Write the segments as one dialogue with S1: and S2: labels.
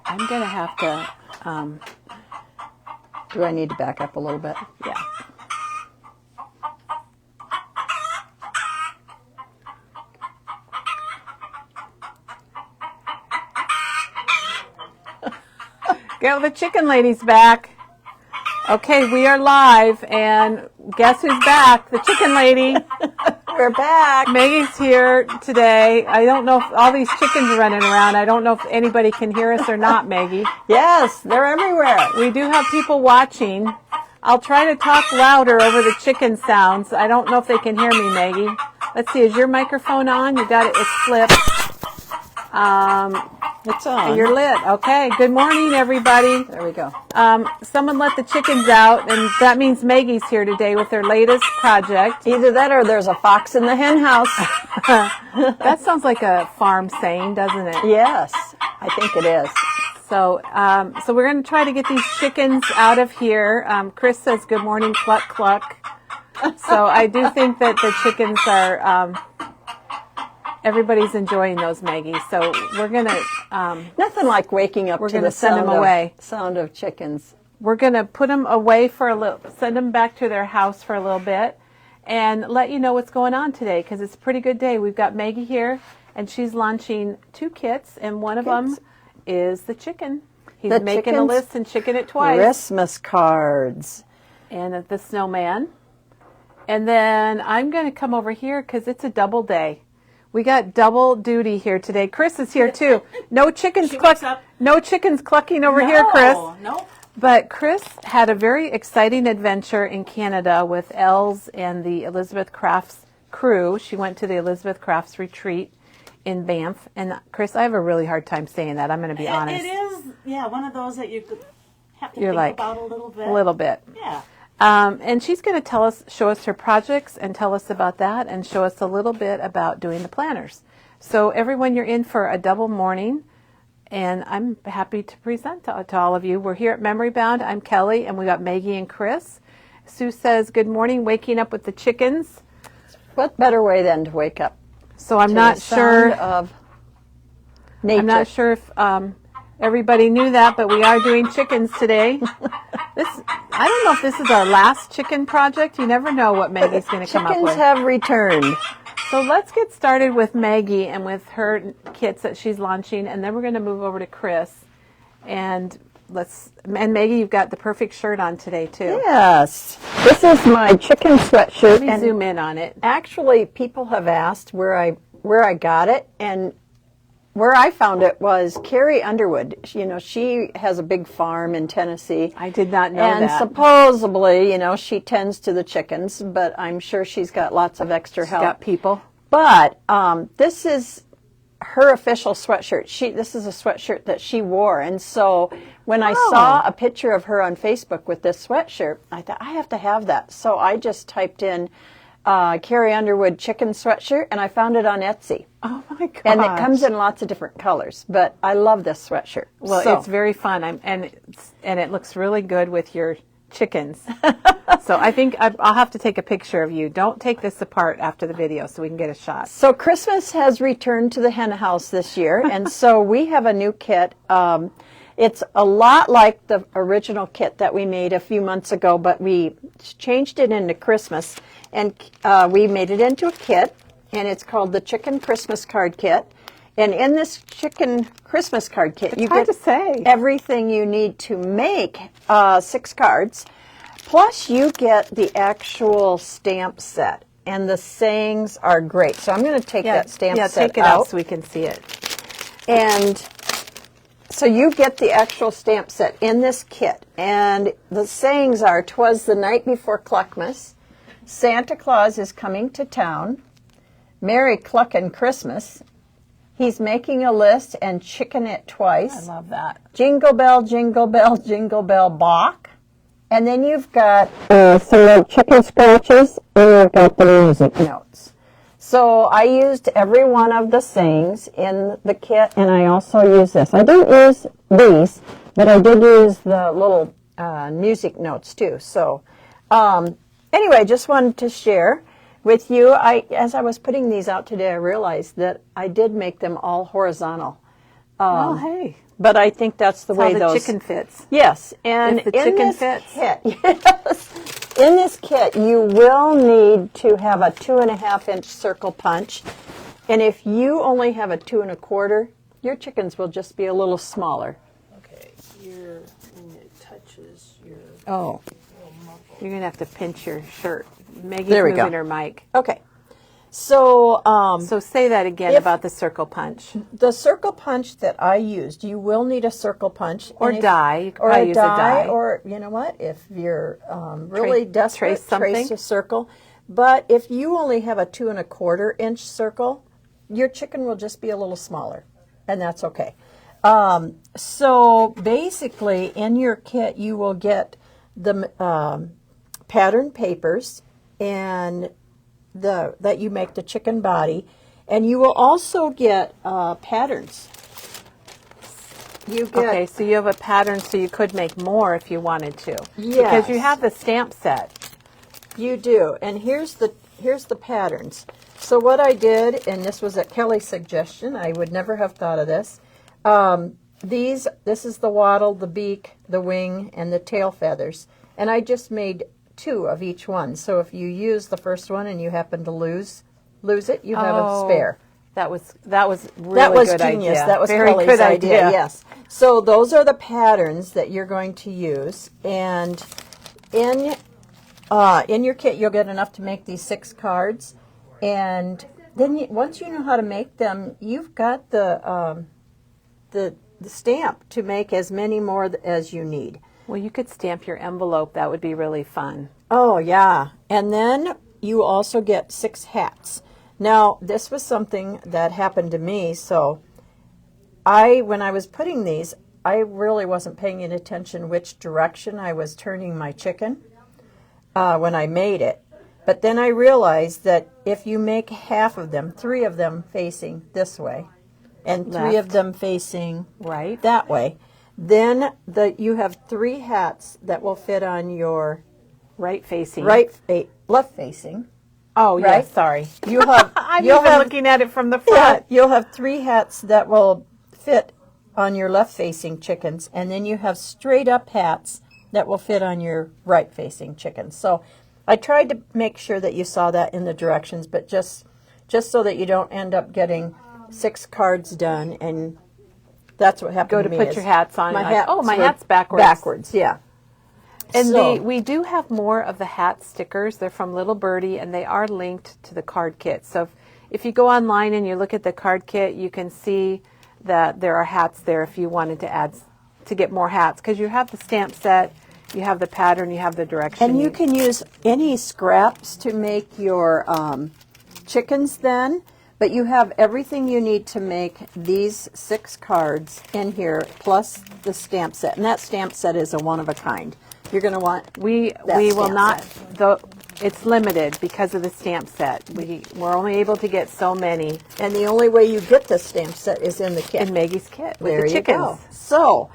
S1: I'm going to have to,
S2: do I need to back up a little bit?
S1: yeah. Go, the chicken lady's back. Okay, we are live, and guess who's back? The chicken lady.
S2: We're back.
S1: Maggie's here today. I don't know if all these chickens are running around. I don't know if anybody can hear us or not, Maggie.
S2: Yes, they're everywhere.
S1: We do have people watching. I'll try to talk louder over the chicken sounds. I don't know if they can hear me, Maggie. Let's see, is your microphone on? You got it, it's flipped.
S2: It's on.
S1: You're lit. Okay, good morning, everybody.
S2: There we go.
S1: Someone let the chickens out, and that means Maggie's here today with her latest project.
S2: Either that or there's a fox in the hen house.
S1: That sounds like a farm saying, doesn't it?
S2: Yes, I think it is.
S1: So we're going to try to get these chickens out of here. Chris says, good morning, cluck, cluck. So I do think that the chickens are, everybody's enjoying those, Maggie. So we're going to...
S2: Nothing like waking up
S1: we're
S2: to
S1: going
S2: the
S1: to send them away.
S2: Sound of chickens.
S1: We're going to put them away for a little, send them back to their house for a little bit, and let you know what's going on today, because it's a pretty good day. We've got Maggie here, and she's launching 2 kits, and one of them is the chicken. He's making a list and chicken it twice.
S2: Christmas cards.
S1: And the snowman. And then I'm going to come over here because it's a double day. We got double duty here today. Chris is here too. No chickens clucking over here, Chris.
S3: No.
S1: But Chris had a very exciting adventure in Canada with Els and the Elizabeth Crafts crew. She went to the Elizabeth Crafts retreat in Banff. And Chris, I have a really hard time saying that. I'm going to be honest.
S3: It is, one of those that you have to
S1: You're
S3: think
S1: like,
S3: about a little bit.
S1: A little bit.
S3: Yeah.
S1: And she's going to show us her projects and tell us about that and show us a little bit about doing the planners. So everyone, you're in for a double morning, and I'm happy to present to all of you. We're here at Memory Bound. I'm Kelly, and we got Maggie and Chris. Sue says, good morning, waking up with the chickens.
S2: What better way than to wake up?
S1: So I'm not sure
S2: of nature.
S1: I'm not sure if everybody knew that, but we are doing chickens today. I don't know if this is our last chicken project. You never know what Maggie's going to come up with.
S2: Chickens have returned.
S1: So let's get started with Maggie and with her kits that she's launching, and then we're going to move over to Chris. And Maggie, you've got the perfect shirt on today too.
S2: Yes. This is my chicken sweatshirt.
S1: Let me zoom in on it.
S2: Actually, people have asked where I got it, and where I found it was Carrie Underwood. She has a big farm in Tennessee.
S1: I did not know
S2: that. And supposedly, she tends to the chickens, but I'm sure she's got lots of extra help.
S1: She's got people.
S2: But this is her official sweatshirt. This is a sweatshirt that she wore. And so when I saw a picture of her on Facebook with this sweatshirt, I thought, I have to have that. So I just typed in Carrie Underwood chicken sweatshirt, and I found it on Etsy.
S1: Oh my gosh.
S2: And it comes in lots of different colors, but I love this sweatshirt.
S1: Well, it's very fun, and it looks really good with your chickens. So I think I'll have to take a picture of you. Don't take this apart after the video so we can get a shot.
S2: So Christmas has returned to the hen house this year, and so we have a new kit. It's a lot like the original kit that we made a few months ago, but we changed it into Christmas, and we made it into a kit, and it's called the Chicken Christmas Card Kit. And in this Chicken Christmas Card Kit, you get everything you need to make 6 cards, plus you get the actual stamp set, and the sayings are great. So I'm going to take that stamp set out.
S1: Yeah, take it out so we can see it.
S2: And so you get the actual stamp set in this kit, and the sayings are, "'Twas the night before Cluckmas," "Santa Claus is coming to town," "Merry Cluckin' Christmas," "He's making a list and chicken it twice."
S1: I love that.
S2: "Jingle bell, jingle bell, jingle bell bach." And then you've got some chicken scratches, and you've got the music notes. So I used every one of the sayings in the kit, and I also use this. I didn't use these, but I did use the little music notes too. So anyway, just wanted to share with you. As I was putting these out today, I realized that I did make them all horizontal.
S1: Oh, hey.
S2: But I think that's the way
S1: How the
S2: those
S1: chicken fits.
S2: Yes, and
S1: If the
S2: in
S1: chicken
S2: this
S1: fits.
S2: kit, yes, in this kit, you will need to have a 2.5-inch circle punch, and if you only have a 2 1/4, your chickens will just be a little smaller.
S4: Okay, here, and it touches your
S2: Oh,
S4: little muffle.
S1: You're going to have to pinch your shirt. Maggie's
S2: There we go.
S1: moving her mic.
S2: okay. So,
S1: So say that again
S2: If-
S1: about the circle punch.
S2: the circle punch that I used, you will need a circle punch.
S1: Or
S2: and if-
S1: die. You could
S2: Or
S1: probably
S2: a
S1: use a die.
S2: or you know what? If you're really desperate,
S1: trace something.
S2: a circle. But if you only have a 2 1/4-inch circle, your chicken will just be a little smaller, and that's okay. So basically, in your kit, you will get the pattern papers and that you make the chicken body, and you will also get patterns. You get
S1: Okay, so you have a pattern, so you could make more if you wanted to.
S2: Yes.
S1: Because you have the stamp set.
S2: You do, and here's the patterns. So what I did, and this was at Kelly's suggestion, I would never have thought of this. This is the wattle, the beak, the wing, and the tail feathers, and I just made 2 of each one. So if you use the first one and you happen to lose it, you have a spare.
S1: That was really
S2: That was
S1: good
S2: genius.
S1: idea.
S2: That was
S1: Very
S2: Kelly's
S1: good
S2: idea. Yes. So those are the patterns that you're going to use, and in your kit you'll get enough to make these 6 cards, and then once you know how to make them, you've got the stamp to make as many more as you need.
S1: Well, you could stamp your envelope. That would be really fun.
S2: Oh, yeah. And then you also get 6 hats. Now, this was something that happened to me, so when I was putting these, I really wasn't paying any attention which direction I was turning my chicken when I made it. But then I realized that if you make half of them, 3 of them facing this way, and 3 of
S1: Left.
S2: them facing
S1: Right.
S2: that way, then you have 3 hats that will fit on your
S1: Right facing.
S2: left facing.
S1: Oh,
S2: right?
S1: yes, sorry.
S2: You'll have
S1: I'm
S2: you'll
S1: even
S2: have,
S1: looking at it from the
S2: yeah,
S1: front.
S2: you'll have 3 hats that will fit on your left facing chickens, and then you have straight up hats that will fit on your right facing chickens. So I tried to make sure that you saw that in the directions, but just so that you don't end up getting 6 cards done, and that's what happened
S1: Go
S2: to
S1: to
S2: me.
S1: put your hats on.
S2: My
S1: and like,
S2: hats
S1: oh, my
S2: were
S1: hat's backwards.
S2: Backwards, yeah.
S1: And
S2: So-
S1: we do have more of the hat stickers. They're from Little Birdie, and they are linked to the card kit. So if you go online and you look at the card kit, you can see that there are hats there if you wanted to get more hats. Because you have the stamp set, you have the pattern, you have the direction.
S2: And you can use any scraps to make your chickens then, but you have everything you need to make these 6 cards in here, plus the stamp set. And that stamp set is a one of a kind. You're going to want
S1: We
S2: that
S1: will
S2: stamp
S1: not.
S2: set.
S1: It's limited because of the stamp set. We're only able to get so many
S2: And the only way you get the stamp set is in the kit.
S1: in Maggie's kit with
S2: there
S1: the
S2: you
S1: chickens.
S2: go. So,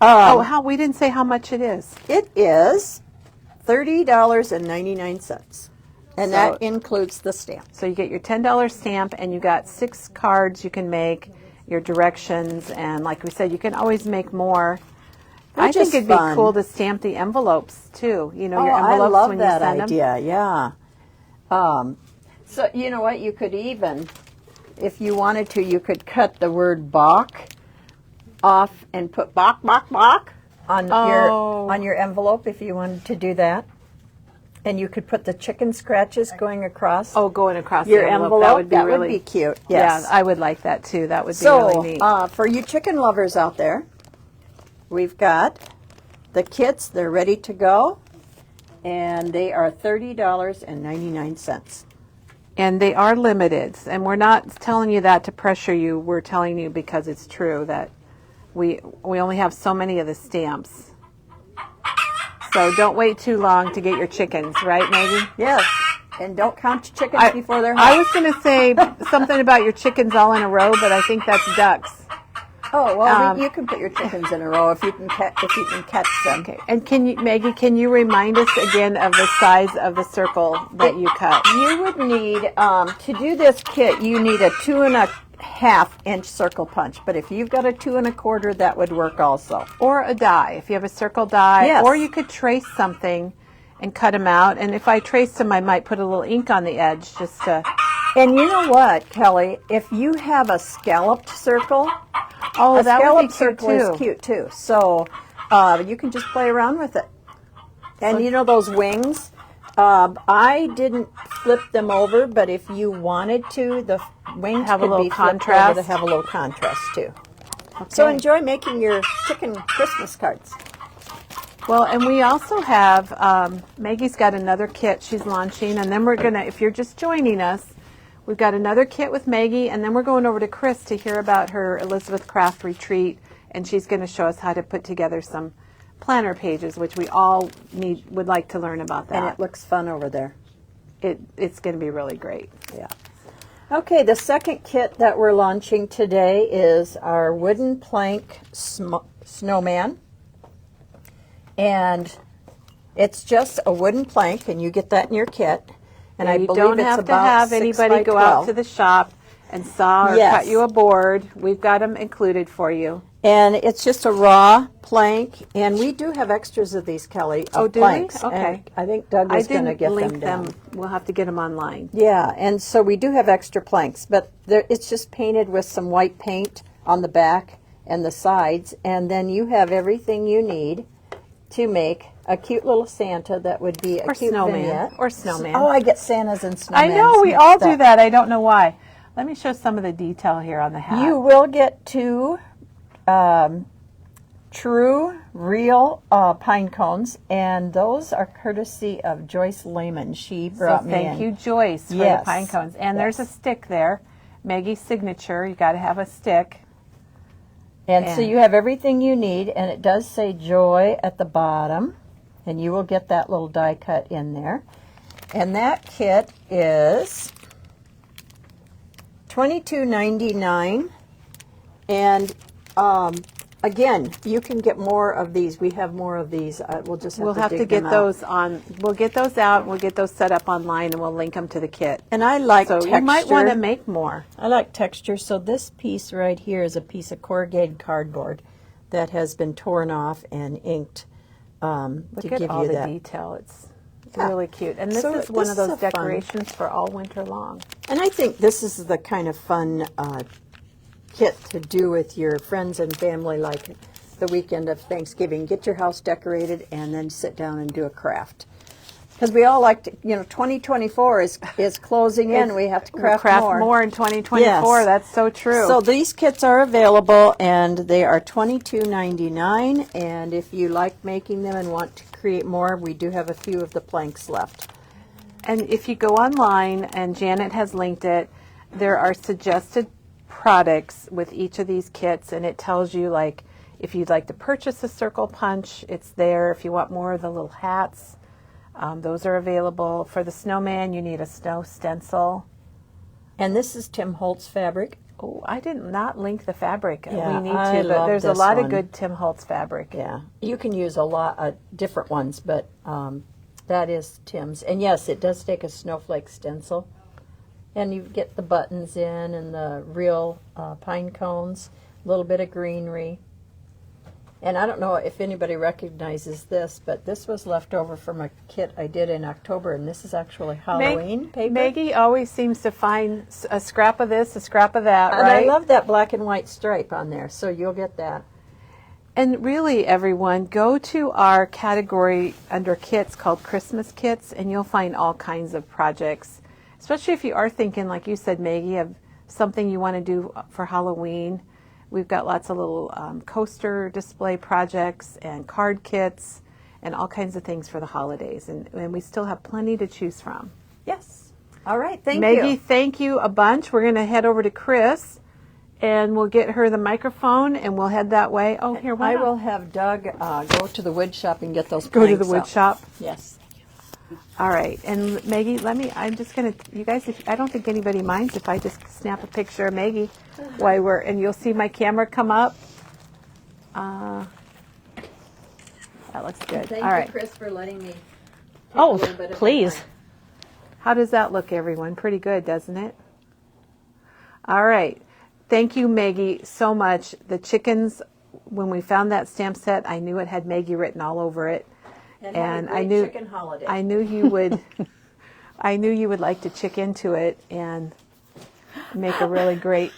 S1: Oh, we didn't say how much it is.
S2: it is $30.99. And
S1: So-
S2: that includes the stamp.
S1: So you get your $10 stamp, and you got 6 cards you can make, your directions, and like we said, you can always make more. I
S2: Which
S1: think
S2: is
S1: it'd
S2: fun.
S1: be cool to stamp the envelopes too. You know,
S2: Oh,
S1: your envelopes
S2: I love
S1: when
S2: that
S1: you send them.
S2: idea. Yeah. So you know what? You could even, if you wanted to, you could cut the word "bach" off and put "bach bach bach" on
S1: Oh.
S2: your envelope if you wanted to do that. And you could put the chicken scratches going across
S1: Oh, going across
S2: your
S1: the
S2: envelope.
S1: That would be really
S2: cute. Yes.
S1: Yeah, I would like that too. That would be
S2: So,
S1: really neat.
S2: for you chicken lovers out there, we've got the kits. They're ready to go, and they are $30.99.
S1: And they are limited, and we're not telling you that to pressure you. We're telling you because it's true that we only have so many of the stamps. So don't wait too long to get your chickens, right, Maggie?
S2: Yes, and don't count your chickens before they're hatched.
S1: I was going to say something about your chickens all in a row, but I think that's ducks.
S2: Oh well, you can put your chickens in a row if you can catch them.
S1: Okay. And Maggie, can you remind us again of the size of the circle that you cut?
S2: You would need to do this kit. You need a 1/2-inch circle punch, but if you've got a 2 1/4, that would work also.
S1: Or a die, if you have a circle die.
S2: Yes.
S1: Or you could trace something and cut them out. And if I traced them, I might put a little ink on the edge just to...
S2: And you know what, Kelly? If you have a scalloped circle,
S1: Oh,
S2: a
S1: that would be
S2: scalloped
S1: cute
S2: circle
S1: too.
S2: is cute too. So you can just play around with it. And you know those wings? I didn't flip them over, but if you wanted to, the wings
S1: Have a
S2: could
S1: little
S2: be flipped
S1: contrast.
S2: over to have a little contrast too. So
S1: Okay.
S2: enjoy making your chicken Christmas cards.
S1: Well, and we also have, Maggie's got another kit she's launching, and then we're going to, if you're just joining us, we've got another kit with Maggie, and then we're going over to Chris to hear about her Elizabeth Craft retreat, and she's going to show us how to put together some planner pages, which we all would like to learn about that.
S2: And it looks fun over there.
S1: It's going to be really great.
S2: Yeah. Okay, the second kit that we're launching today is our wooden plank snowman. And it's just a wooden plank, and you get that in your kit. And I
S1: you
S2: believe
S1: don't
S2: it's
S1: have to
S2: about
S1: have
S2: 6
S1: anybody
S2: by
S1: go
S2: 12.
S1: out to the shop and saw or
S2: Yes.
S1: cut you a board. We've got them included for you.
S2: And it's just a raw plank, and we do have extras of these, Kelly, of
S1: Oh, do we?
S2: planks.
S1: Okay.
S2: And I think Doug
S1: I
S2: is going to
S1: didn't
S2: get
S1: link
S2: them down.
S1: We'll have to get them online.
S2: Yeah, and so we do have extra planks, but it's just painted with some white paint on the back and the sides, and then you have everything you need to make a cute little Santa that would be a
S1: Or
S2: cute
S1: snowman.
S2: vignette.
S1: Or snowman.
S2: Oh, I get Santas and snowmans.
S1: I know, we
S2: mixed
S1: all do
S2: up.
S1: that. I don't know why. Let me show some of the detail here on the hat.
S2: You will get 2 true, real pine cones, and those are courtesy of Joyce Lehman. She brought me in.
S1: Thank you, Joyce, for
S2: Yes.
S1: the pine cones. And
S2: Yes.
S1: there's a stick there. Maggie's signature. You got to have a stick.
S2: And so
S1: And-
S2: you have everything you need, and it does say Joy at the bottom, and you will get that little die cut in there. And that kit is $22.99, and again, you can get more of these. We have more of these. We'll just have
S1: We'll
S2: to
S1: have
S2: dig
S1: to get
S2: them out.
S1: those on. We'll get those out. We'll get those set up online, and we'll link them to the kit.
S2: And I like
S1: So
S2: texture.
S1: you might want to make more.
S2: I like texture. So this piece right here is a piece of corrugated cardboard that has been torn off and inked to
S1: Look
S2: give
S1: at all
S2: you
S1: the
S2: that.
S1: detail. It's
S2: Yeah.
S1: really cute. And this
S2: So
S1: is one
S2: this
S1: of those
S2: is a fun-
S1: decorations for all winter long.
S2: And I think this is the kind of fun kit to do with your friends and family, like the weekend of Thanksgiving. Get your house decorated and then sit down and do a craft. Because we all like to, 2024 is closing in. We have to
S1: We'll
S2: craft more.
S1: in 2024.
S2: Yes.
S1: That's so true.
S2: So these kits are available, and they are $22.99. And if you like making them and want to create more, we do have a few of the planks left.
S1: And if you go online, and Janet has linked it, there are suggested products with each of these kits, and it tells you, like, if you'd like to purchase a circle punch, it's there. If you want more of the little hats, those are available. For the snowman, you need a snow stencil.
S2: And this is Tim Holtz fabric.
S1: Oh, I did not link the fabric.
S2: Yeah,
S1: we need
S2: I
S1: to, but
S2: love
S1: there's a
S2: this
S1: lot
S2: one.
S1: of good Tim Holtz fabric.
S2: Yeah, you can use a lot of different ones, but that is Tim's. And yes, it does take a snowflake stencil. And you get the buttons in and the real pine cones, a little bit of greenery. And I don't know if anybody recognizes this, but this was left over from a kit I did in October, and this is actually Halloween paper.
S1: Maggie always seems to find a scrap of this, a scrap of that,
S2: And
S1: right?
S2: I love that black and white stripe on there, so you'll get that.
S1: And really, everyone, go to our category under kits called Christmas Kits, and you'll find all kinds of projects, especially if you are thinking, like you said, Maggie, of something you want to do for Halloween. We've got lots of little coaster display projects and card kits and all kinds of things for the holidays. And we still have plenty to choose from.
S2: Yes. All right, thank
S1: Maggie,
S2: you.
S1: thank you a bunch. We're going to head over to Chris, and we'll get her the microphone, and we'll head that way. Oh, here,
S2: I will have Doug go to the wood shop and get those
S1: go to
S2: planks
S1: the wood
S2: out.
S1: shop.
S2: Yes.
S1: All right, and Maggie, I'm just gonna, you guys, I don't think anybody minds if I just snap a picture of Maggie while and you'll see my camera come up. That looks good.
S2: Thank
S1: All right.
S2: you, Chris, for letting me.
S1: Oh,
S2: little bit of
S1: please.
S2: time.
S1: How does that look, everyone? Pretty good, doesn't it? All right. Thank you, Maggie, so much. The chickens, when we found that stamp set, I knew it had Maggie written all over it.
S2: And
S1: I knew
S2: chicken holiday.
S1: I knew you would I knew you would like to chick into it and make a really great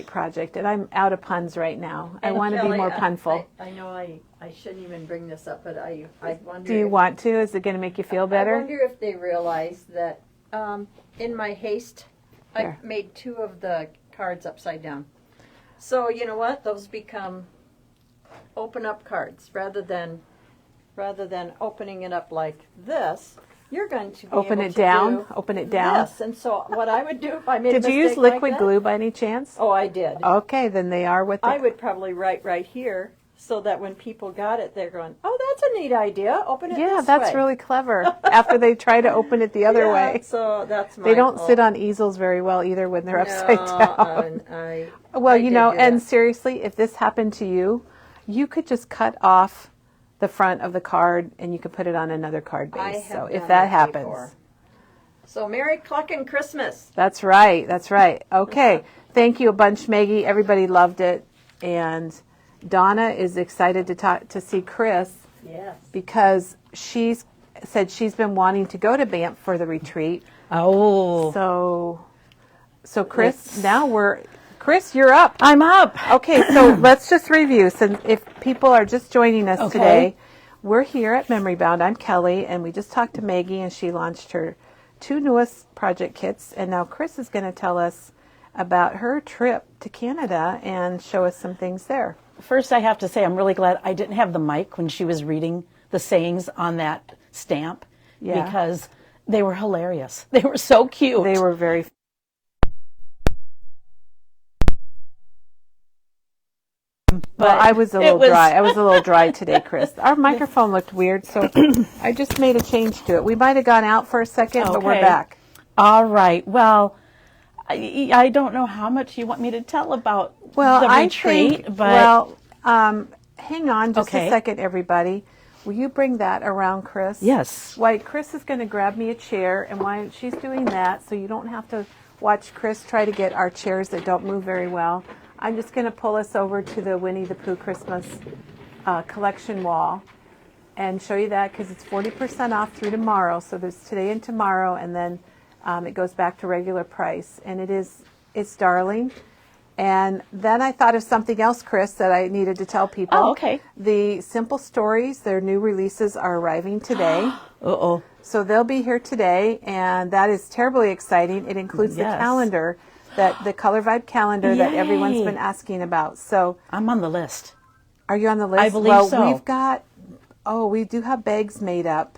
S1: project. And I'm out of puns right now. I
S2: And
S1: want to be
S2: Kelly,
S1: more punful.
S2: I know I shouldn't even bring this up, but I wonder.
S1: Do you want to? Is it going to make you feel
S2: I
S1: better?
S2: wonder if they realize that in my haste,
S1: There.
S2: I made 2 of the cards upside down. So you know what? Those become open up cards rather than opening it up like this. You're going to be
S1: Open
S2: able
S1: it
S2: to
S1: down.
S2: do
S1: Open it down.
S2: this. And so what I would do if I made
S1: Did
S2: a
S1: you use
S2: mistake like
S1: liquid
S2: that-
S1: glue by any chance?
S2: Oh, I did.
S1: Okay, then they are what they
S2: I would probably write right here so that when people got it, they're going, "Oh, that's a neat idea. Open it
S1: Yeah,
S2: this
S1: that's
S2: way."
S1: really clever. After they try to open it the other
S2: Yeah,
S1: way.
S2: So that's my
S1: They don't
S2: fault.
S1: sit on easels very well either when they're upside down. Well,
S2: I
S1: you
S2: did
S1: know,
S2: do
S1: and
S2: that.
S1: seriously, if this happened to you, you could just cut off the front of the card and you could put it on another card
S2: I
S1: base.
S2: have
S1: So if
S2: done
S1: that happens.
S2: before. So Merry Cluckin' Christmas.
S1: That's right. That's right. Okay. Thank you a bunch, Maggie. Everybody loved it. And Donna is excited to see Chris
S2: Yes.
S1: because she's said she's been wanting to go to Banff for the retreat.
S5: Oh,
S1: So Chris, Chris, you're up.
S5: I'm up.
S1: Okay, so let's just review. Since if people are just joining us
S5: Okay.
S1: today, we're here at Memory Bound. I'm Kelly, and we just talked to Maggie, and she launched her 2 newest project kits. And now Chris is going to tell us about her trip to Canada and show us some things there.
S5: First, I have to say I'm really glad I didn't have the mic when she was reading the sayings on that stamp
S1: Yeah.
S5: because they were hilarious. They were so cute.
S1: They were very. Well, I was a little dry. I was a little dry today, Chris. Our microphone looked weird, so I just made a change to it. We might have gone out for a second, but we're
S5: Okay.
S1: back.
S5: All right. Well, I don't know how much you want me to tell about
S1: Well,
S5: the
S1: I
S5: retreat,
S1: think,
S5: but
S1: hang on just a
S5: Okay.
S1: second, everybody. Will you bring that around, Chris?
S5: yes.
S1: Why, Chris is going to grab me a chair, and while she's doing that, so you don't have to watch Chris try to get our chairs that don't move very well, I'm just going to pull us over to the Winnie the Pooh Christmas collection wall and show you that because it's 40% off through tomorrow. So there's today and tomorrow, and then it goes back to regular price. And it's darling. And then I thought of something else, Chris, that I needed to tell people.
S5: Oh, okay.
S1: The Simple Stories, their new releases are arriving today.
S5: Uh-oh.
S1: So they'll be here today, and that is terribly exciting. It includes the
S5: Yes.
S1: calendar, the Color Vibe calendar that everyone's
S5: Yay.
S1: been asking about. So
S5: I'm on the list.
S1: are you on the list?
S5: I believe
S1: well,
S5: so.
S1: we do have bags made up,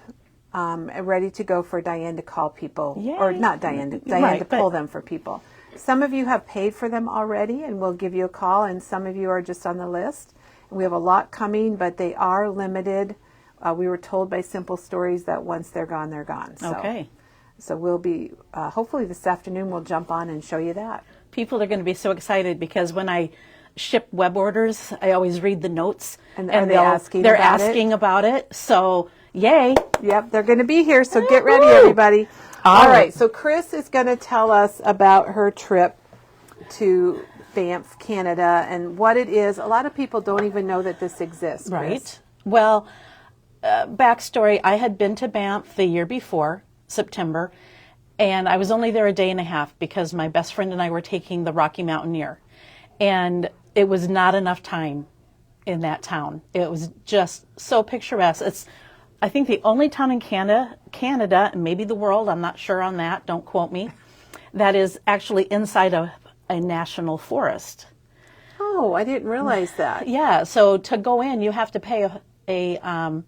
S1: ready to go for Diane to call people.
S5: Yay.
S1: Or not Diane to
S5: Right,
S1: pull
S5: but-
S1: them for people. Some of you have paid for them already, and we'll give you a call, and some of you are just on the list. And we have a lot coming, but they are limited. We were told by Simple Stories that once they're gone, they're gone. So,
S5: Okay.
S1: So we'll be, hopefully this afternoon, we'll jump on and show you that.
S5: People are going to be so excited because when I ship web orders, I always read the notes.
S1: And are they
S5: they'll-
S1: asking
S5: they're
S1: about it?
S5: asking about it. So, yay.
S1: Yep, they're going to be here, so get ready, everybody.
S5: All
S1: All right,
S5: right.
S1: so Chris is going to tell us about her trip to Banff, Canada, and what it is. A lot of people don't even know that this exists, Chris.
S5: Right. Well, backstory, I had been to Banff the year before, September, and I was only there a day and a half because my best friend and I were taking the Rocky Mountaineer. And it was not enough time in that town. It was just so picturesque. It's, I think, the only town in Canada, and maybe the world, I'm not sure on that, don't quote me, that is actually inside of a national forest.
S1: Oh, I didn't realize that.
S5: Yeah, so to go in, you have to pay a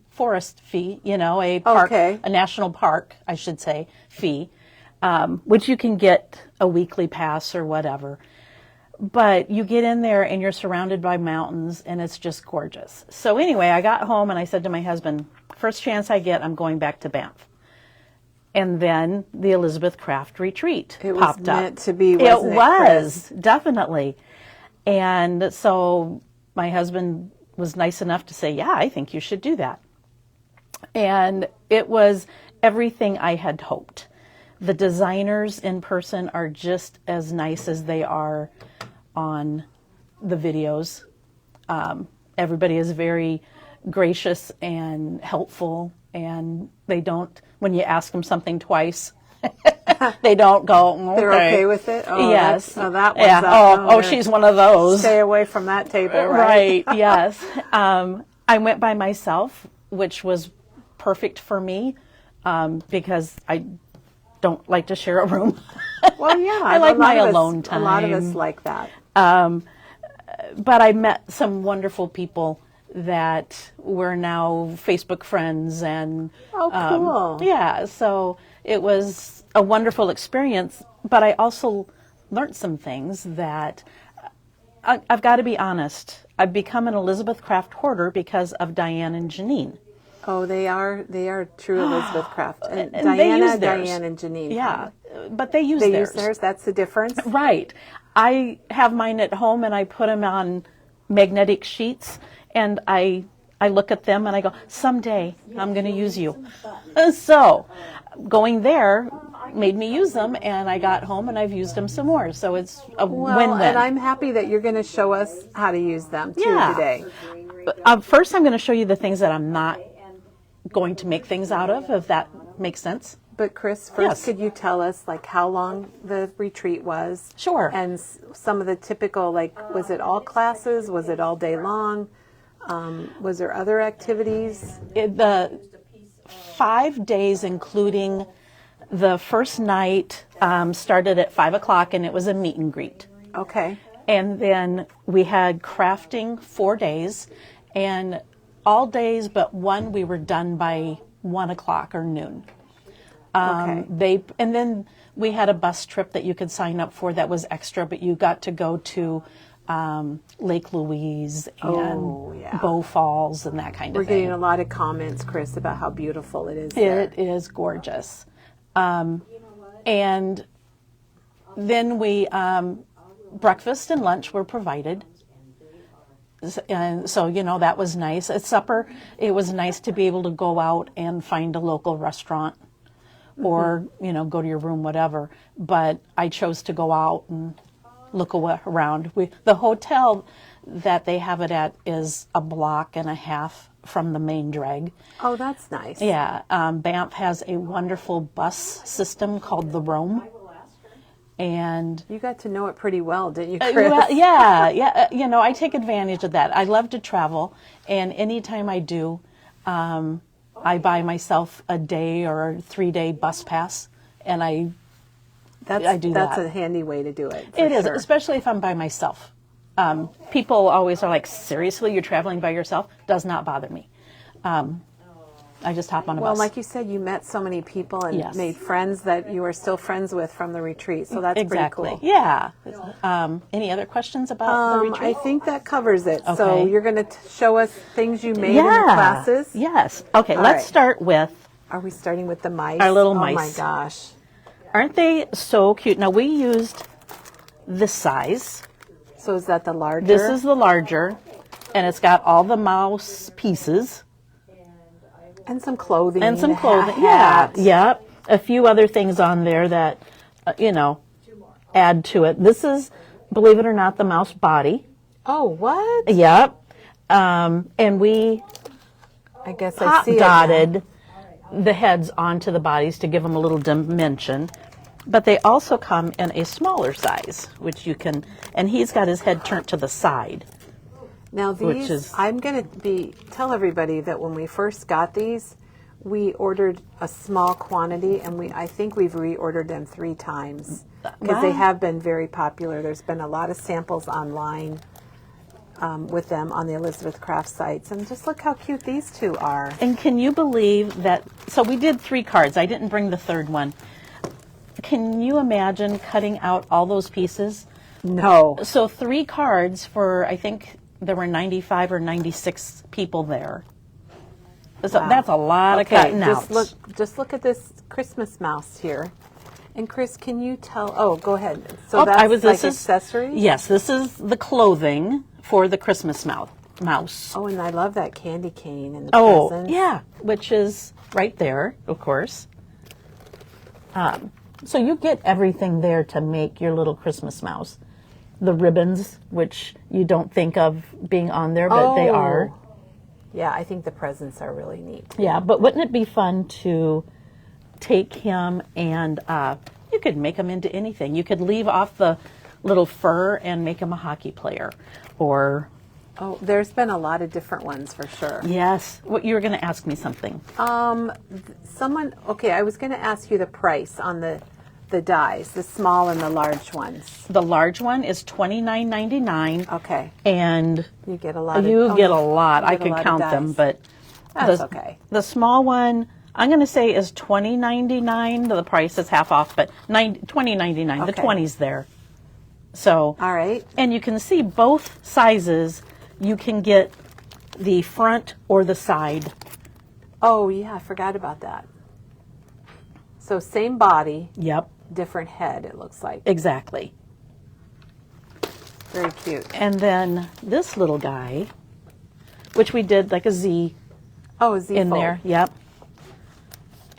S5: forest fee, a park,
S1: Okay.
S5: a national park, I should say, fee, which you can get a weekly pass or whatever. But you get in there and you're surrounded by mountains and it's just gorgeous. So anyway, I got home and I said to my husband, first chance I get, I'm going back to Banff. And then the Elizabeth Craft retreat
S1: It was
S5: popped up.
S1: meant to be, wasn't it, Chris?
S5: Definitely. And so my husband was nice enough to say, yeah, I think you should do that. And it was everything I had hoped. The designers in person are just as nice as they are on the videos. Everybody is very gracious and helpful, and they don't, when you ask them something twice, they don't go, okay.
S1: They're okay with it? Oh,
S5: Yes.
S1: that
S5: Yeah.
S1: one's
S5: She's one of those.
S1: Stay away from that table, right?
S5: Right, yes. I went by myself, which was perfect for me because I don't like to share a room.
S1: Well, yeah.
S5: I like my
S1: a lot of us-
S5: alone time.
S1: A lot of us like that.
S5: But I met some wonderful people that we're now Facebook friends, and
S1: Oh, cool.
S5: yeah, so it was a wonderful experience. But I also learned some things that I've got to be honest. I've become an Elizabeth Craft hoarder because of Diane and Janine.
S1: Oh, they are true Elizabeth Craft. And
S5: And
S1: Diana,
S5: they use theirs.
S1: Diane, and Janine.
S5: Yeah, but they use
S1: They
S5: theirs.
S1: use theirs. That's the difference.
S5: Right. I have mine at home and I put them on magnetic sheets, and I look at them and I go, someday I'm going to use you. So going there made me use them, and I got home and I've used them some more. So it's a
S1: Well,
S5: win-win.
S1: and I'm happy that you're going to show us how to use them too
S5: Yeah.
S1: today.
S5: First, I'm going to show you the things that I'm not going to make things out of, if that makes sense.
S1: But Chris, first,
S5: Yes.
S1: could you tell us like how long the retreat was?
S5: Sure.
S1: And some of the typical, like, was it all classes? Was it all day long? Was there other activities?
S5: The 5 days, including the first night, started at 5 o'clock, and it was a meet and greet.
S1: Okay.
S5: And then we had crafting 4 days, and all days but one we were done by 1 o'clock or noon.
S1: Okay.
S5: And then we had a bus trip that you could sign up for that was extra, but you got to go to Lake Louise and
S1: Oh, yeah.
S5: Bow Falls and that kind
S1: We're
S5: of thing.
S1: getting a lot of comments, Chris, about how beautiful it is there.
S5: It is gorgeous. And then we, breakfast and lunch were provided. And so, that was nice. At supper, it was nice to be able to go out and find a local restaurant or, go to your room, whatever. But I chose to go out and look around. The hotel that they have it at is a block and a half from the main drag.
S1: Oh, that's nice.
S5: Yeah, Banff has a wonderful bus system called the Roam, and
S1: You got to know it pretty well, didn't you, Chris?
S5: well, yeah. I take advantage of that. I love to travel, and anytime I do, I buy myself a day or a 3-day bus pass, and I do
S1: That's
S5: that.
S1: a handy way to do it.
S5: It is,
S1: sure.
S5: especially if I'm by myself. People always are like, seriously, you're traveling by yourself? Does not bother me. I just hop on a
S1: Well,
S5: bus.
S1: like you said, you met so many people and
S5: Yes.
S1: made friends that you are still friends with from the retreat. So that's
S5: Exactly.
S1: pretty cool.
S5: Yeah. Any other questions about the
S1: I
S5: retreat?
S1: think that covers it. So
S5: Okay.
S1: you're going to show us things you made in the classes.
S5: Yes. Okay,
S1: All
S5: let's
S1: right.
S5: start with,
S1: Are we starting with the mice?
S5: Our little
S1: Oh my
S5: mice.
S1: gosh.
S5: aren't they so cute? Now, we used this size.
S1: So is that the larger?
S5: This is the larger, and it's got all the mouse pieces
S1: and some clothing.
S5: and some
S1: a
S5: clothing.
S1: hat.
S5: Yeah. A few other things on there that, add to it. This is, believe it or not, the mouse body.
S1: Oh, what?
S5: Yep. And we
S1: I guess I
S5: pop
S1: see it.
S5: dotted the heads onto the bodies to give them a little dimension. But they also come in a smaller size, which you can, and he's got his head turned to the side.
S1: Now these,
S5: is-
S1: I'm going to tell everybody that when we first got these, we ordered a small quantity, and I think we've reordered them 3 times because they
S5: Wow.
S1: have been very popular. There's been a lot of samples online with them on the Elizabeth Craft sites, and just look how cute these two are.
S5: And can you believe that? So we did 3 cards. I didn't bring the third one. Can you imagine cutting out all those pieces?
S1: No,
S5: So 3 cards for, I think there were 95 or 96 people there. So
S1: Wow.
S5: that's a lot of cutting out.
S1: Just look at this Christmas mouse here. And Chris, can you tell? Oh, go ahead. So
S5: Oh,
S1: that's like
S5: this is-
S1: accessories.
S5: Yes, this is the clothing for the Christmas mouse.
S1: Oh, and I love that candy cane and the presents.
S5: Yeah, which is right there, of course. So you get everything there to make your little Christmas mouse. The ribbons, which you don't think of being on there, but they are.
S1: Yeah, I think the presents are really neat.
S5: Yeah, but wouldn't it be fun to take him and you could make him into anything. You could leave off the little fur and make him a hockey player, or...
S1: Oh, there's been a lot of different ones for sure.
S5: Yes. What, you were going to ask me something.
S1: Okay, I was going to ask you the price on the dies, the small and the large ones.
S5: The large one is $29.99.
S1: Okay.
S5: And
S1: you get a lot.
S5: Get a lot. I could count them, but
S1: that's okay.
S5: The small one, I'm going to say, is $20.99. The price is half off, but $20.99.
S1: Okay.
S5: The 20's there. So.
S1: All right.
S5: And you can see both sizes. You can get the front or the side.
S1: Oh yeah, I forgot about that. So same body.
S5: Yep.
S1: Different head, it looks like.
S5: Exactly.
S1: Very cute.
S5: And then this little guy, which we did like a Z.
S1: Oh, a Z
S5: in
S1: fold.
S5: there. Yep.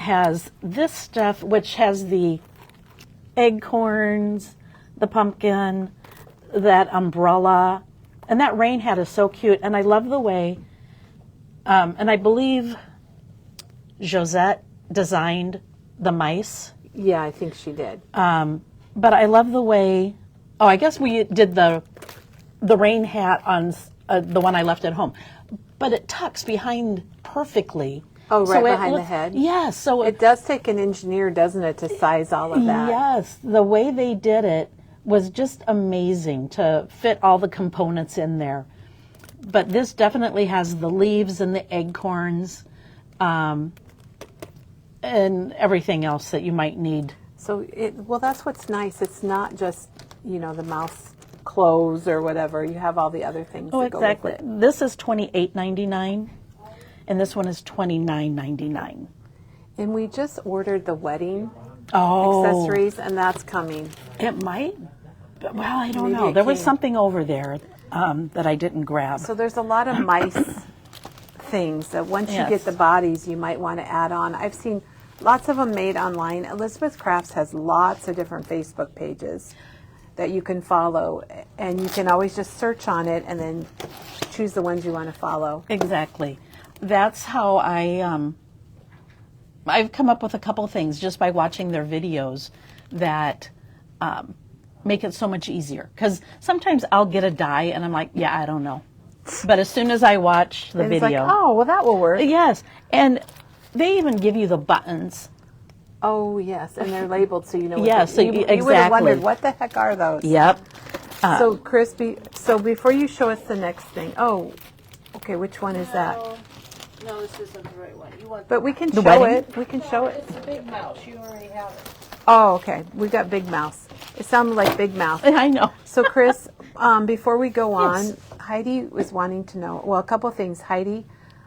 S5: Has this stuff, which has the acorns, the pumpkin, that umbrella, and that rain hat is so cute. And I love the way, and I believe Josette designed the mice.
S1: Yeah, I think she did.
S5: But I love the way, I guess we did the rain hat on the one I left at home. But it tucks behind perfectly.
S1: Oh, right
S5: So it
S1: behind the
S5: looks-
S1: head?
S5: Yes. So
S1: It does take an engineer, doesn't it, to size all of that?
S5: Yes, the way they did it was just amazing to fit all the components in there. But this definitely has the leaves and the acorns, and everything else that you might need.
S1: So, well, that's what's nice. It's not just, the mouse clothes or whatever. You have all the other things that go with it.
S5: This is $28.99, and this one is $29.99.
S1: And we just ordered the wedding
S5: Oh,
S1: accessories, and that's coming.
S5: it might. Well, I don't
S1: Maybe
S5: know.
S1: it
S5: There was
S1: came.
S5: something over there that I didn't grab.
S1: So there's a lot of mice things that once you
S5: Yes.
S1: get the bodies, you might want to add on. I've seen lots of them made online. Elizabeth Crafts has lots of different Facebook pages that you can follow, and you can always just search on it and then choose the ones you want to follow.
S5: Exactly. That's how I've come up with a couple things just by watching their videos that make it so much easier. Because sometimes I'll get a die and I'm like, yeah, I don't know. But as soon as I watch the
S1: And it's
S5: video,
S1: like, oh, well, that will work.
S5: yes, and they even give you the buttons.
S1: Oh, yes, and they're labeled so you know.
S5: Yes, so
S1: you would have
S5: exactly.
S1: wondered what the heck are those.
S5: Yep.
S1: So, Chris, so before you show us the next thing, okay, which one is that?
S4: No, this isn't the right one. You want
S1: But we can
S5: The
S1: show
S5: wedding?
S1: it. We can show it.
S4: It's a big mouse. You already have it.
S1: Oh, okay. We got Big Mouse. It sounded like Big Mouth.
S5: I know.
S1: So, Chris, before we go on,
S5: Yes.
S1: Heidi was wanting to know, well, a couple things. Heidi,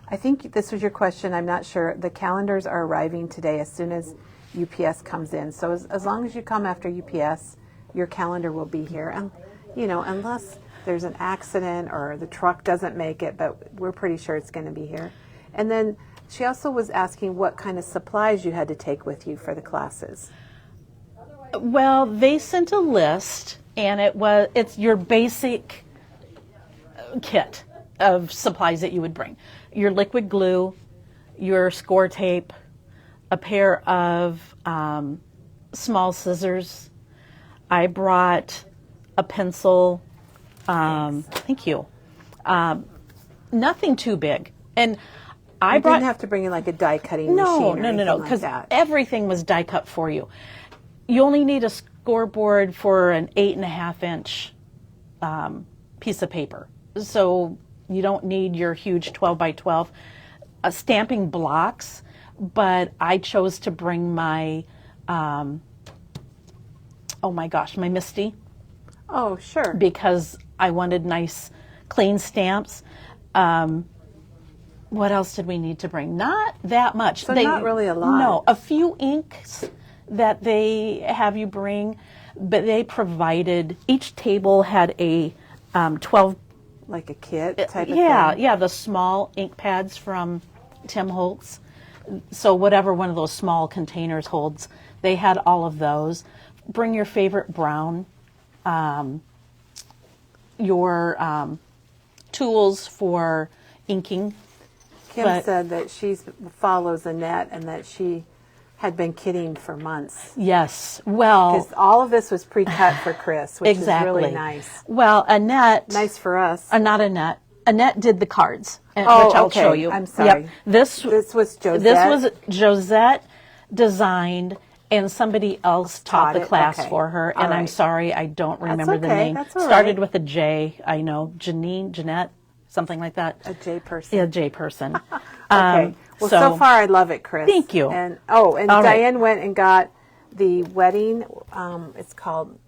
S1: I think this was your question. I'm not sure. The calendars are arriving today as soon as UPS comes in. So as long as you come after UPS, your calendar will be here. And, unless there's an accident or the truck doesn't make it, but we're pretty sure it's going to be here. And then she also was asking what kind of supplies you had to take with you for the classes.
S5: Well, they sent a list, and it's your basic kit of supplies that you would bring. Your liquid glue, your score tape, a pair of small scissors. I brought a pencil. Thank you. Nothing too big. And I
S1: You
S5: brought...
S1: didn't have to bring in like a die cutting
S5: No,
S1: machine or
S5: no,
S1: anything
S5: because
S1: like that.
S5: everything was die cut for you. You only need a scoreboard for an 8.5-inch piece of paper. So you don't need your huge 12 by 12 stamping blocks, but I chose to bring my, my Misty,
S1: Oh, sure.
S5: because I wanted nice, clean stamps. What else did we need to bring? Not that much.
S1: So not really a lot.
S5: No, a few inks that they have you bring, but they provided, each table had a 12,
S1: Like a kit type of
S5: yeah,
S1: thing.
S5: yeah, the small ink pads from Tim Holtz So whatever one of those small containers holds, they had all of those. Bring your favorite brown, your tools for inking.
S1: Kim
S5: But-
S1: said that she follows Annette and that she had been kitting for months.
S5: Yes, well,
S1: Because all of this was pre-cut for Chris, which
S5: exactly.
S1: is really nice.
S5: Well, Annette,
S1: Nice for us.
S5: not Annette. Annette did the cards, which
S1: Oh,
S5: I'll
S1: okay.
S5: show you.
S1: I'm sorry.
S5: Yep. This
S1: was Josette.
S5: This was Josette designed, and somebody else taught the
S1: it?
S5: class
S1: Okay.
S5: for her.
S1: All
S5: And I'm
S1: right.
S5: sorry, I don't remember the
S1: okay.
S5: name.
S1: That's all
S5: Started
S1: right.
S5: with a J. I know Jeanette, something like that.
S1: A J person.
S5: Yeah, J person.
S1: Okay. Well, so far I love it, Chris.
S5: Thank you.
S1: And
S5: All right.
S1: Diane went and got the wedding. It's called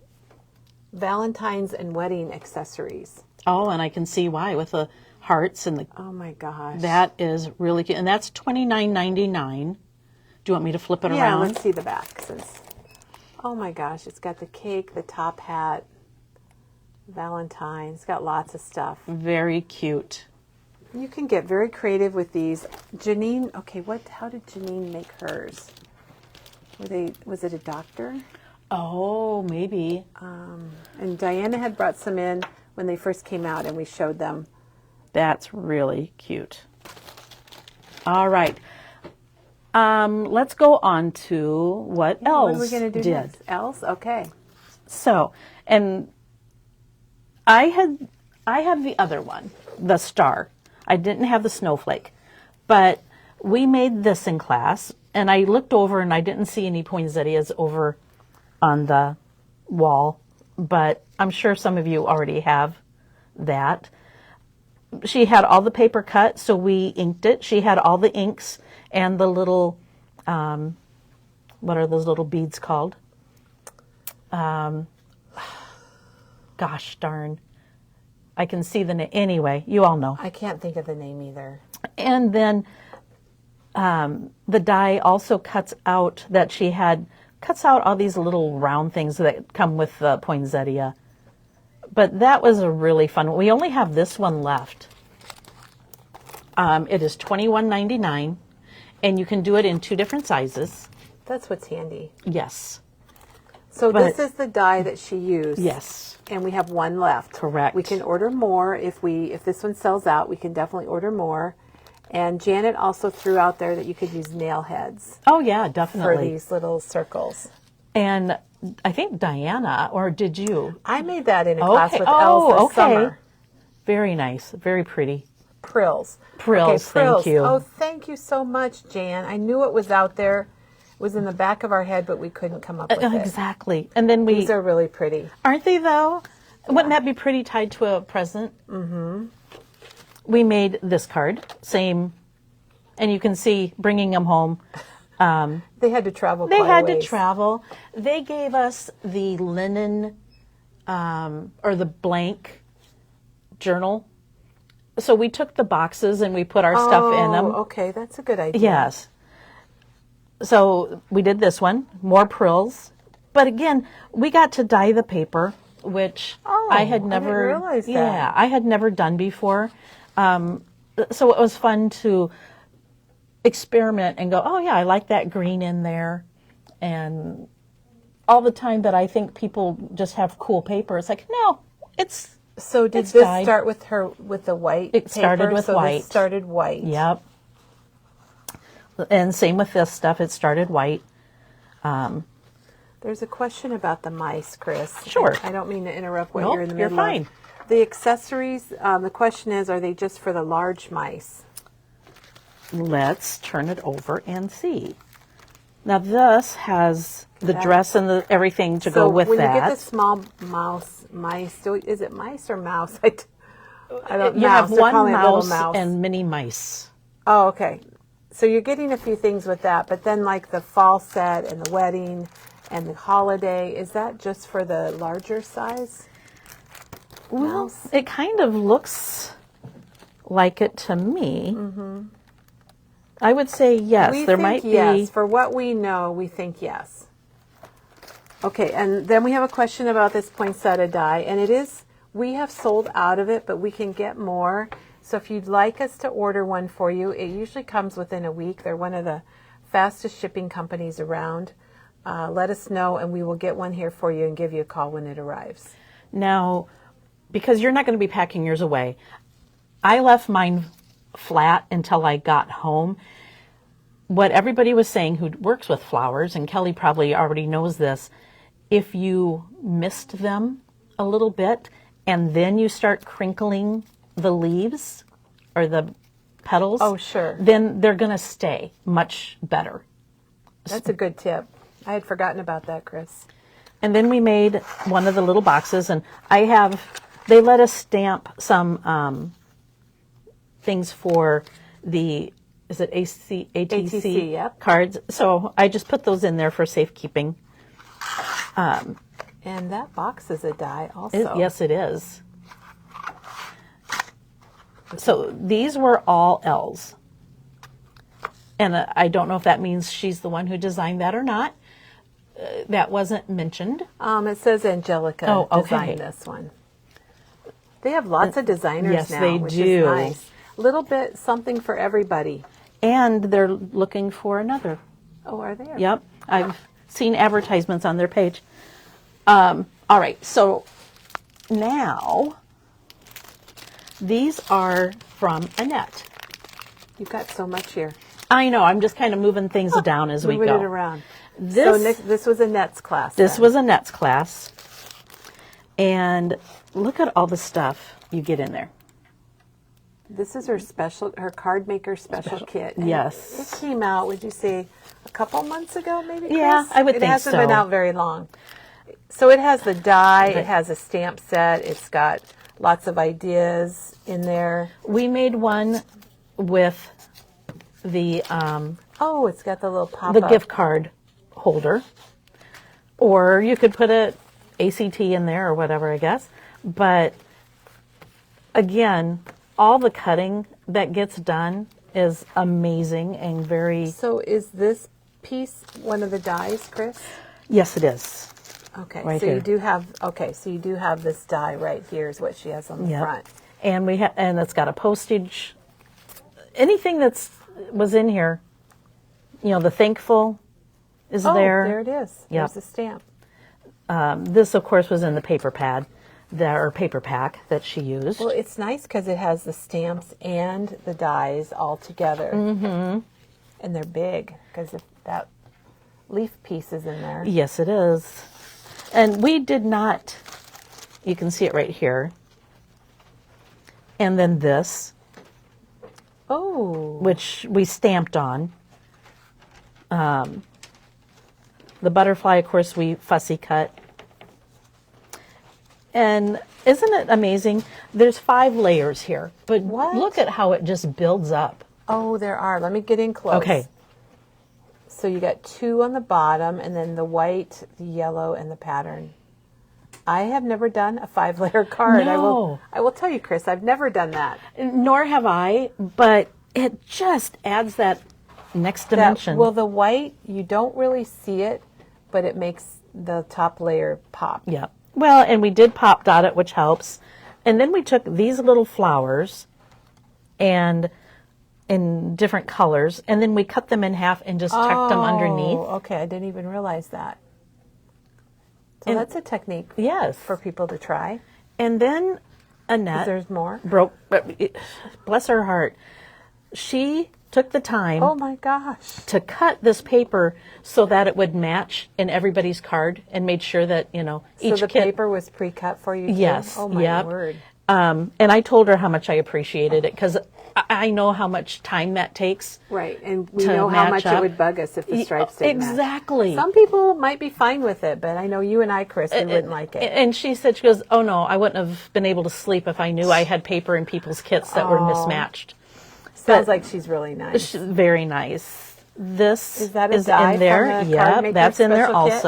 S1: Valentine's and Wedding Accessories.
S5: Oh, and I can see why with the hearts and the.
S1: Oh my gosh.
S5: That is really cute, and that's $29.99. Do you want me to flip it
S1: Yeah,
S5: around?
S1: let's see the back. Oh my gosh, it's got the cake, the top hat, Valentine's. It's got lots of stuff.
S5: Very cute.
S1: You can get very creative with these. Janine, okay, how did Janine make hers? Was it a doctor?
S5: Oh, maybe.
S1: And Diana had brought some in when they first came out and we showed them.
S5: That's really cute. All right. Let's go on to what else
S1: What are we going to do
S5: did.
S1: next? Else? Okay.
S5: So, and I had the other one, the star. I didn't have the snowflake, but we made this in class, and I looked over and I didn't see any poinsettias over on the wall, but I'm sure some of you already have that. She had all the paper cut, so we inked it. She had all the inks and the little, what are those little beads called? Gosh darn. I can see the name. Anyway, you all know.
S1: I can't think of the name either.
S5: And then the die also cuts out all these little round things that come with the poinsettia. But that was a really fun one. We only have this one left. It is $21.99, and you can do it in 2 different sizes.
S1: That's what's handy.
S5: Yes.
S1: So
S5: But-
S1: this is the die that she used.
S5: Yes.
S1: And we have one left.
S5: Correct.
S1: We can order more if this one sells out. We can definitely order more. And Janet also threw out there that you could use nail heads
S5: Oh, yeah,
S1: for
S5: definitely.
S1: these little circles.
S5: And I think Diana, or did you?
S1: I made that in a class with
S5: Oh,
S1: Elsa
S5: okay.
S1: Summer.
S5: Very nice. Very pretty.
S1: Prills.
S5: Prills, thank you.
S1: Oh, thank you so much, Jan. I knew it was out there. It was in the back of our head, but we couldn't come up with it.
S5: Exactly. And then
S1: These are really pretty.
S5: aren't they though? Wouldn't that be pretty tied to a present? Mm-hmm. We made this card, same, and you can see bringing them home.
S1: They had to travel
S5: They
S1: quite a
S5: had to
S1: ways.
S5: travel. They gave us the linen or the blank journal. So we took the boxes and we put our stuff in them.
S1: Oh, okay. That's a good idea.
S5: Yes. So we did this one, more prills. But again, we got to dye the paper, which I had
S1: I
S5: never
S1: didn't realize that.
S5: Yeah, I had never done before. So it was fun to experiment and go, oh yeah, I like that green in there. And all the time that I think people just have cool paper, it's like, no, it's
S1: So did
S5: It's
S1: this
S5: dyed.
S1: start with her with the white
S5: It
S1: paper?
S5: started with
S1: so
S5: white.
S1: This started white.
S5: Yep. And same with this stuff. It started white.
S1: There's a question about the mice, Chris.
S5: Sure.
S1: I don't mean to interrupt what
S5: Nope,
S1: you're in the
S5: you're
S1: middle
S5: fine.
S1: of. The accessories, the question is, are they just for the large mice?
S5: Let's turn it over and see. Now this has the dress and the everything to go with
S1: when
S5: that.
S1: you get the small mice, is it mice or mouse? I don't know.
S5: You have
S1: They're
S5: one
S1: calling it little
S5: mouse and mini mice.
S1: Oh, okay. So you're getting a few things with that, but then like the fall set and the wedding and the holiday, is that just for the larger size?
S5: Well, it kind of looks like it to me. Mm-hmm. I would say yes.
S1: We
S5: there
S1: think
S5: might
S1: yes.
S5: be.
S1: For what we know, we think yes. Okay, and then we have a question about this poinsettia die, and it is, we have sold out of it, but we can get more. So if you'd like us to order one for you, it usually comes within a week. They're one of the fastest shipping companies around. Let us know, and we will get one here for you and give you a call when it arrives.
S5: Now, because you're not going to be packing yours away, I left mine flat until I got home. What everybody was saying who works with flowers, and Kelly probably already knows this, if you mist them a little bit and then you start crinkling the leaves or the petals,
S1: Oh, sure.
S5: then they're going to stay much better.
S1: That's a good tip. I had forgotten about that, Chris.
S5: And then we made one of the little boxes, and they let us stamp some things for the, is it ATC
S1: ATC, yep.
S5: cards? So I just put those in there for safekeeping.
S1: And that box is a die also.
S5: Yes, it is. So these were all L's. And I don't know if that means she's the one who designed that or not. That wasn't mentioned.
S1: It says Angelica
S5: Oh, okay.
S1: designed this one. They have lots of designers
S5: Yes,
S1: now,
S5: they
S1: which
S5: do.
S1: is nice. Little bit something for everybody.
S5: And they're looking for another.
S1: Oh, are they?
S5: Yep. I've seen advertisements on their page. All right. So now these are from Annette.
S1: You've got so much here.
S5: I know. I'm just kind of moving things down as we
S1: Moving
S5: go.
S1: it around.
S5: This,
S1: This was Annette's class.
S5: this
S1: then.
S5: was Annette's class. And look at all the stuff you get in there.
S1: This is her card maker special kit. And
S5: Yes.
S1: It came out, would you say, a couple months ago, maybe, Chris?
S5: Yeah, I would think
S1: It hasn't been
S5: so.
S1: out very long. So it has the die, it has a stamp set, it's got lots of ideas in there.
S5: We made one with the
S1: Oh, it's got the little pop-up.
S5: the gift card holder, or you could put a ACT in there or whatever, I guess. But again, all the cutting that gets done is amazing and very.
S1: So is this piece one of the dies, Chris?
S5: Yes, it is.
S1: Okay,
S5: Right
S1: so
S5: here.
S1: you do have this die right here is what she has on the
S5: Yep.
S1: front.
S5: And and it's got a postage. Anything was in here, the thankful is
S1: Oh,
S5: there.
S1: there it is.
S5: Yep.
S1: There's the stamp.
S5: This, of course, was in the paper pad, or paper pack that she used.
S1: Well, it's nice because it has the stamps and the dies all together. Mm-hmm. And they're big because that leaf piece is in there.
S5: Yes, it is. And we did not, you can see it right here. And then this,
S1: Oh.
S5: which we stamped on. The butterfly, of course, we fussy cut. And isn't it amazing? There's 5 layers here, but
S1: What?
S5: look at how it just builds up.
S1: Oh, there are. Let me get in close.
S5: Okay.
S1: So you got 2 on the bottom and then the white, the yellow, and the pattern. I have never done a 5-layer card.
S5: No.
S1: I will tell you, Chris, I've never done that.
S5: Nor have I, but it just adds that next dimension.
S1: Well, the white, you don't really see it, but it makes the top layer pop.
S5: Yeah. Well, and we did pop dot it, which helps. And then we took these little flowers and in different colors, and then we cut them in half and just tucked them underneath.
S1: Oh, okay. I didn't even realize that. So that's a technique
S5: Yes.
S1: for people to try.
S5: And then Annette
S1: There's more.
S5: broke, bless her heart, she took the time
S1: Oh my gosh.
S5: to cut this paper so that it would match in everybody's card and made sure that, each
S1: So the
S5: kit.
S1: paper was pre-cut for you too?
S5: Yes.
S1: Oh my
S5: Yep.
S1: word.
S5: And I told her how much I appreciated it because I know how much time that takes.
S1: Right, and we
S5: To
S1: know how
S5: match
S1: much
S5: up.
S1: it would bug us if the stripes didn't match.
S5: Exactly.
S1: Some people might be fine with it, but I know you and I, Chris, we wouldn't like it.
S5: And she said, she goes, oh no, I wouldn't have been able to sleep if I knew I had paper in people's kits that were mismatched.
S1: Sounds like she's really nice.
S5: She's very nice. This
S1: Is that a die
S5: in there.
S1: from the
S5: Yeah,
S1: Card Maker
S5: that's in there
S1: special kit?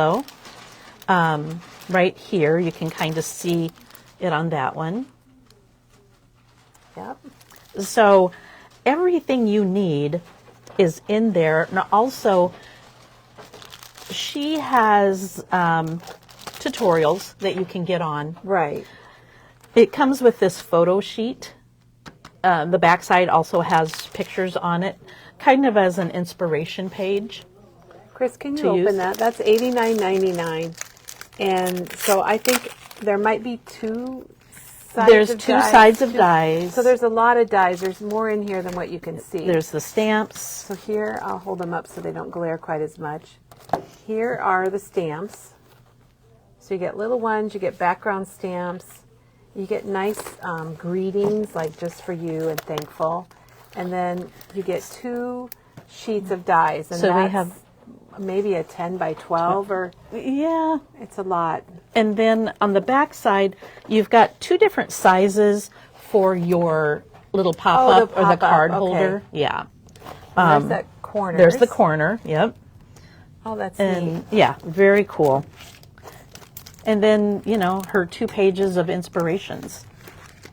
S5: also. Right here, you can kind of see it on that one.
S1: Yep.
S5: So everything you need is in there. Now also, she has tutorials that you can get on.
S1: Right.
S5: It comes with this photo sheet, the backside also has pictures on it, kind of as an inspiration page.
S1: Chris, can you
S5: to
S1: open
S5: use.
S1: that? That's $89.99. And so I think there might be two sides
S5: There's
S1: of
S5: two
S1: dies.
S5: sides of dies.
S1: So there's a lot of dies. There's more in here than what you can see.
S5: There's the stamps.
S1: So here, I'll hold them up so they don't glare quite as much. Here are the stamps. So you get little ones, you get background stamps, you get nice greetings, like just for you and thankful. And then you get 2 sheets of dies. And
S5: So we
S1: that's
S5: have
S1: maybe a 10 by 12, or
S5: Yeah.
S1: it's a lot.
S5: And then on the back side, you've got 2 different sizes for your little pop-up or the
S1: pop-up,
S5: card
S1: okay.
S5: holder. Yeah.
S1: There's that corner.
S5: There's the corner. Yep.
S1: Oh, that's neat.
S5: And yeah, very cool. And then, you know, her 2 pages of inspirations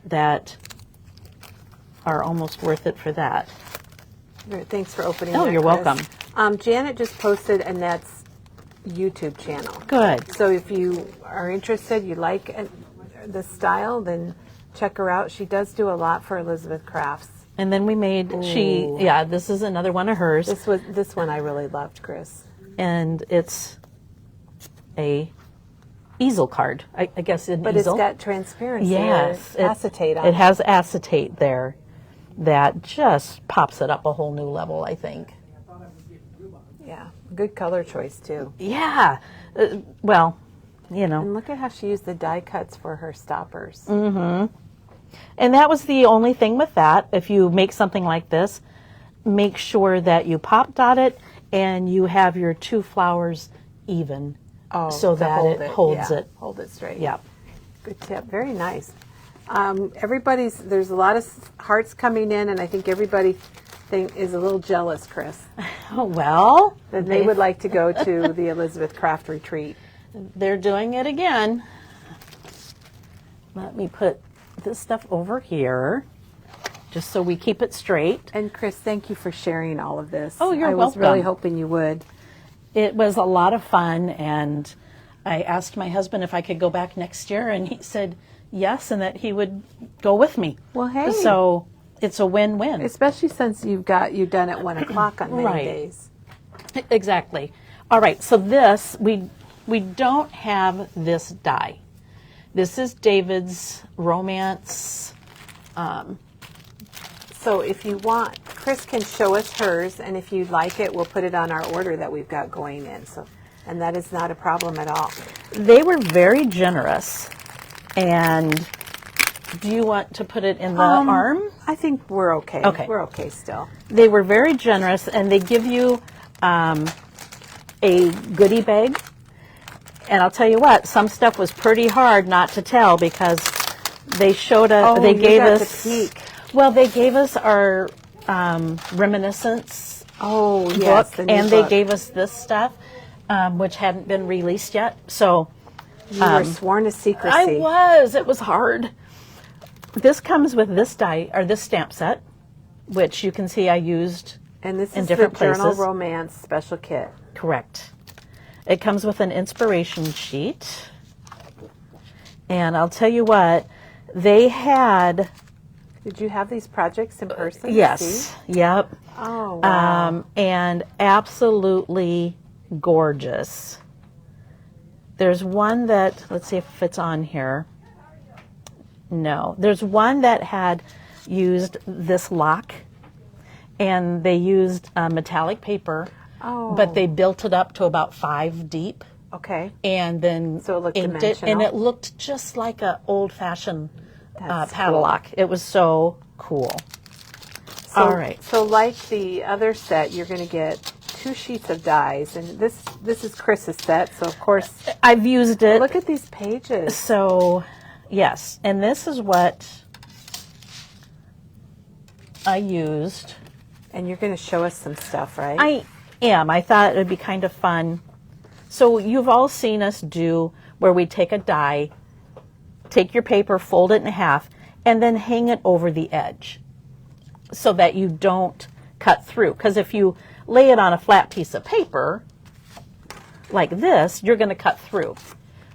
S5: that are almost worth it for that.
S1: Thanks for opening
S5: Oh,
S1: that,
S5: you're
S1: Chris.
S5: welcome.
S1: Janet just posted Annette's YouTube channel.
S5: Good.
S1: So if you are interested, you like the style, then check her out. She does do a lot for Elizabeth Crafts.
S5: And then we made, this is another one of hers.
S1: This one I really loved, Chris.
S5: And it's a easel card, I guess an
S1: But
S5: easel.
S1: it's got transparency,
S5: Yes,
S1: or acetate on
S5: it has acetate there that just pops it up a whole new level, I think.
S1: Yeah, good color choice too.
S5: Yeah, well, you know.
S1: And look at how she used the die cuts for her stoppers.
S5: And that was the only thing with that. If you make something like this, make sure that you pop dot it and you have your 2 flowers even so
S1: to
S5: that
S1: hold
S5: it holds
S1: yeah,
S5: it.
S1: Hold it straight.
S5: Yeah.
S1: Good tip. Very nice. There's a lot of hearts coming in, and I think everybody is a little jealous, Chris,
S5: Oh, well,
S1: that they would like to go to the Elizabeth Craft Retreat.
S5: they're doing it again. Let me put this stuff over here just so we keep it straight.
S1: And Chris, thank you for sharing all of this.
S5: Oh, you're
S1: I was really
S5: welcome.
S1: hoping you would.
S5: It was a lot of fun, and I asked my husband if I could go back next year, and he said yes, and that he would go with me.
S1: Well, hey.
S5: So it's a win-win.
S1: Especially since you've done at 1 o'clock on many
S5: Right.
S1: days.
S5: Exactly. All right, so this, we don't have this die. This is David's romance.
S1: So if you want, Chris can show us hers, and if you'd like it, we'll put it on our order that we've got going in. So, and that is not a problem at all.
S5: They were very generous. And do you want to put it in the arm?
S1: I think we're okay.
S5: Okay.
S1: We're okay still.
S5: They were very generous, and they give you a goodie bag. And I'll tell you what, some stuff was pretty hard not to tell because they showed they
S1: you
S5: gave
S1: got
S5: us
S1: to peek.
S5: Well, they gave us our reminiscence
S1: Oh, yes.
S5: book,
S1: the new
S5: and they
S1: book.
S5: gave us this stuff, which hadn't been released yet. So
S1: You were sworn to secrecy.
S5: it was hard. This comes with this this stamp set, which you can see I used
S1: And this
S5: in
S1: is the
S5: different
S1: Journal
S5: places.
S1: Romance special kit.
S5: Correct. It comes with an inspiration sheet. And I'll tell you what, they had,
S1: Did you have these projects in person?
S5: yes,
S1: See?
S5: yep,
S1: Oh, wow.
S5: and absolutely gorgeous. There's one that, let's see if it's on here. No, there's one that had used this lock, and they used metallic paper, but they built it up to about 5 deep,
S1: Okay.
S5: and then
S1: So it looked
S5: inked it, and
S1: dimensional?
S5: it looked just like a old-fashioned
S1: That's
S5: padlock. It was so cool.
S1: So,
S5: All right.
S1: So like the other set, you're going to get 2 sheets of dies, and this is Chris's set. So of course,
S5: I've used it.
S1: look at these pages.
S5: So, yes, and this is what I used.
S1: And you're going to show us some stuff, right?
S5: I am. I thought it would be kind of fun. So you've all seen us do where we take a die, take your paper, fold it in half, and then hang it over the edge so that you don't cut through. Because if you lay it on a flat piece of paper like this, you're going to cut through.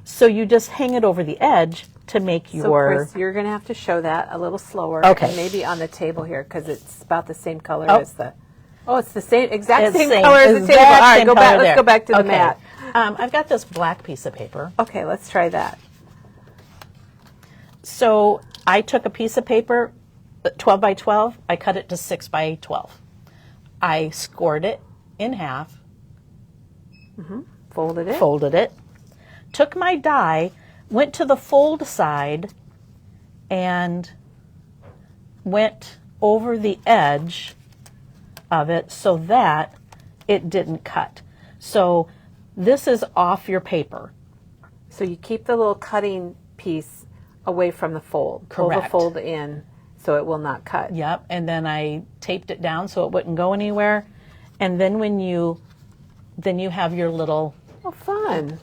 S5: So you just hang it over the edge to make
S1: So
S5: your...
S1: Chris, you're going to have to show that a little slower.
S5: Okay.
S1: And maybe on the table here, because it's about the same color
S5: Oh.
S1: as the... Oh, it's the same, exact
S5: It's
S1: same color as the table.
S5: exact
S1: All right,
S5: same
S1: go back.
S5: color
S1: Let's
S5: there.
S1: go back to the
S5: Okay.
S1: mat.
S5: I've got this black piece of paper.
S1: Okay, let's try that.
S5: So I took a piece of paper, 12 by 12. I cut it to 6 by 12. I scored it in half,
S1: Folded it.
S5: folded it, took my die, went to the fold side, and went over the edge of it so that it didn't cut. So this is off your paper.
S1: So you keep the little cutting piece away from the fold. Pull the
S5: Correct.
S1: fold in so it will not cut.
S5: Yep, and then I taped it down so it wouldn't go anywhere. And then then you have your little
S1: Oh, fun.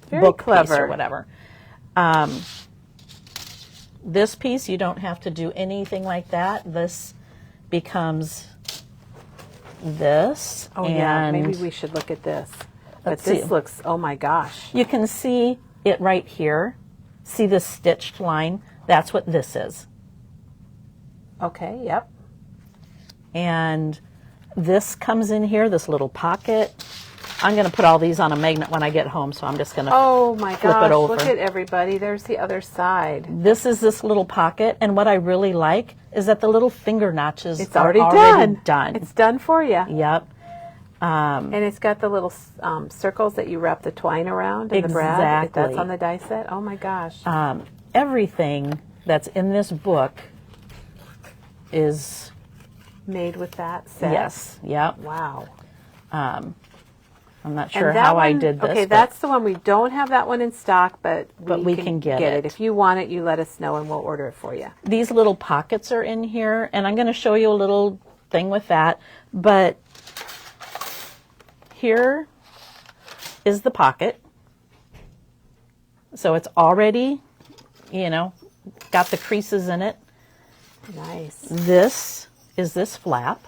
S1: Very
S5: book
S1: clever.
S5: piece or whatever. This piece, you don't have to do anything like that. This becomes this.
S1: Oh, yeah.
S5: and
S1: Maybe we should look at this. But
S5: Let's
S1: this
S5: see.
S1: looks, oh my gosh.
S5: You can see it right here. See this stitched line? That's what this is.
S1: Okay, yep.
S5: And this comes in here, this little pocket. I'm going to put all these on a magnet when I get home, so I'm just going to
S1: Oh my
S5: flip
S1: gosh,
S5: it over.
S1: look at everybody. There's the other side.
S5: This is this little pocket, and what I really like is that the little finger notches
S1: It's
S5: are
S1: already
S5: done.
S1: It's done for you.
S5: Yep.
S1: And it's got the little circles that you wrap the twine around in the brad.
S5: Exactly.
S1: That's on the die set. Oh my gosh.
S5: Everything that's in this book is,
S1: Made with that set.
S5: yes, yep.
S1: Wow.
S5: I'm not
S1: And
S5: sure
S1: that
S5: how I
S1: one-
S5: did this.
S1: Okay,
S5: but
S1: that's the one. We don't have that one in stock, but
S5: we can get it.
S1: If you want it, you let us know and we'll order it for you.
S5: these little pockets are in here, and I'm going to show you a little thing with that. But here is the pocket. So it's already, got the creases in it.
S1: Nice.
S5: This is this flap.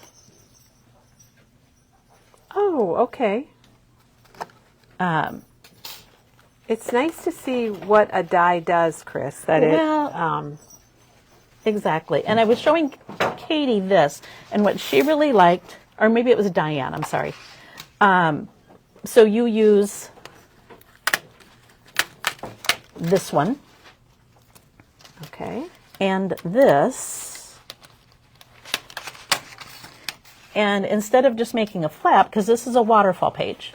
S1: Oh, okay. It's nice to see what a die does, Chris.
S5: Well, Exactly. And I was showing Katie this, and what she really liked, or maybe it was Diane, I'm sorry. So you use this one
S1: okay.
S5: and this, and instead of just making a flap, because this is a waterfall page,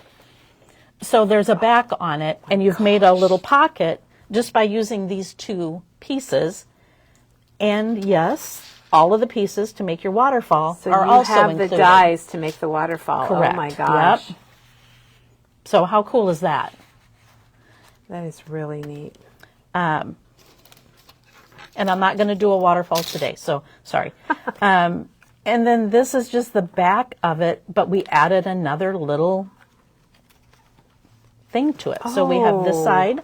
S5: so there's a back on it, and you've made a little pocket just by using these two pieces. And yes, all of the pieces to make your waterfall
S1: So
S5: are
S1: you
S5: also
S1: have
S5: included.
S1: the dies to make the waterfall.
S5: Correct.
S1: Oh my gosh.
S5: Yep. So how cool is that?
S1: That is really neat.
S5: And I'm not going to do a waterfall today, so sorry. And then this is just the back of it, but we added another little thing to it. So we have this
S1: Oh.
S5: side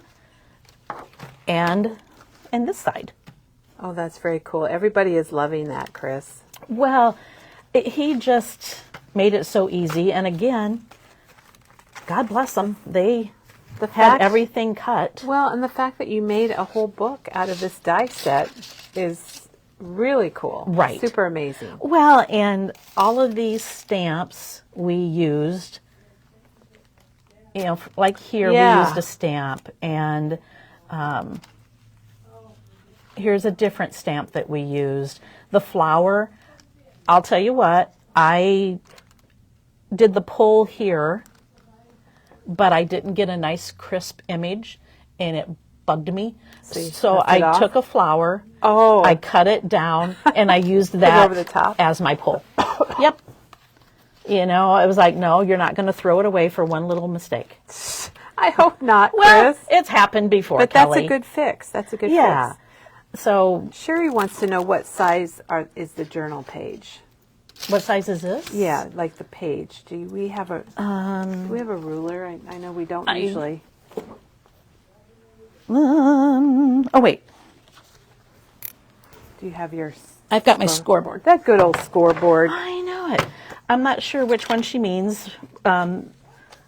S5: and this side.
S1: Oh, that's very cool. Everybody is loving that, Chris.
S5: Well, he just made it so easy. And again, God bless them. They
S1: The
S5: had
S1: fact,
S5: everything cut.
S1: Well, and the fact that you made a whole book out of this die set is really cool.
S5: Right.
S1: Super amazing.
S5: Well, and all of these stamps we used, like here
S1: Yeah.
S5: we used a stamp, and here's a different stamp that we used. The flower, I'll tell you what, I did the pull here, but I didn't get a nice crisp image, and it bugged me.
S1: you
S5: So
S1: left it
S5: I
S1: off?
S5: took a flower,
S1: Oh.
S5: I cut it down, and I used that
S1: over the top?
S5: as my pull. Yep. It was like, no, you're not going to throw it away for one little mistake.
S1: I hope not,
S5: Well,
S1: Chris.
S5: it's happened before,
S1: But
S5: Kelly.
S1: that's a good fix. That's a good
S5: Yeah.
S1: fix.
S5: So
S1: Sherry wants to know what size is the journal page.
S5: what size is this?
S1: Yeah, like the page. Do we have a ruler? I know we don't usually.
S5: Oh, wait.
S1: Do you have your
S5: I've got my scoreboard.
S1: that good old scoreboard?
S5: I know it. I'm not sure which one she means.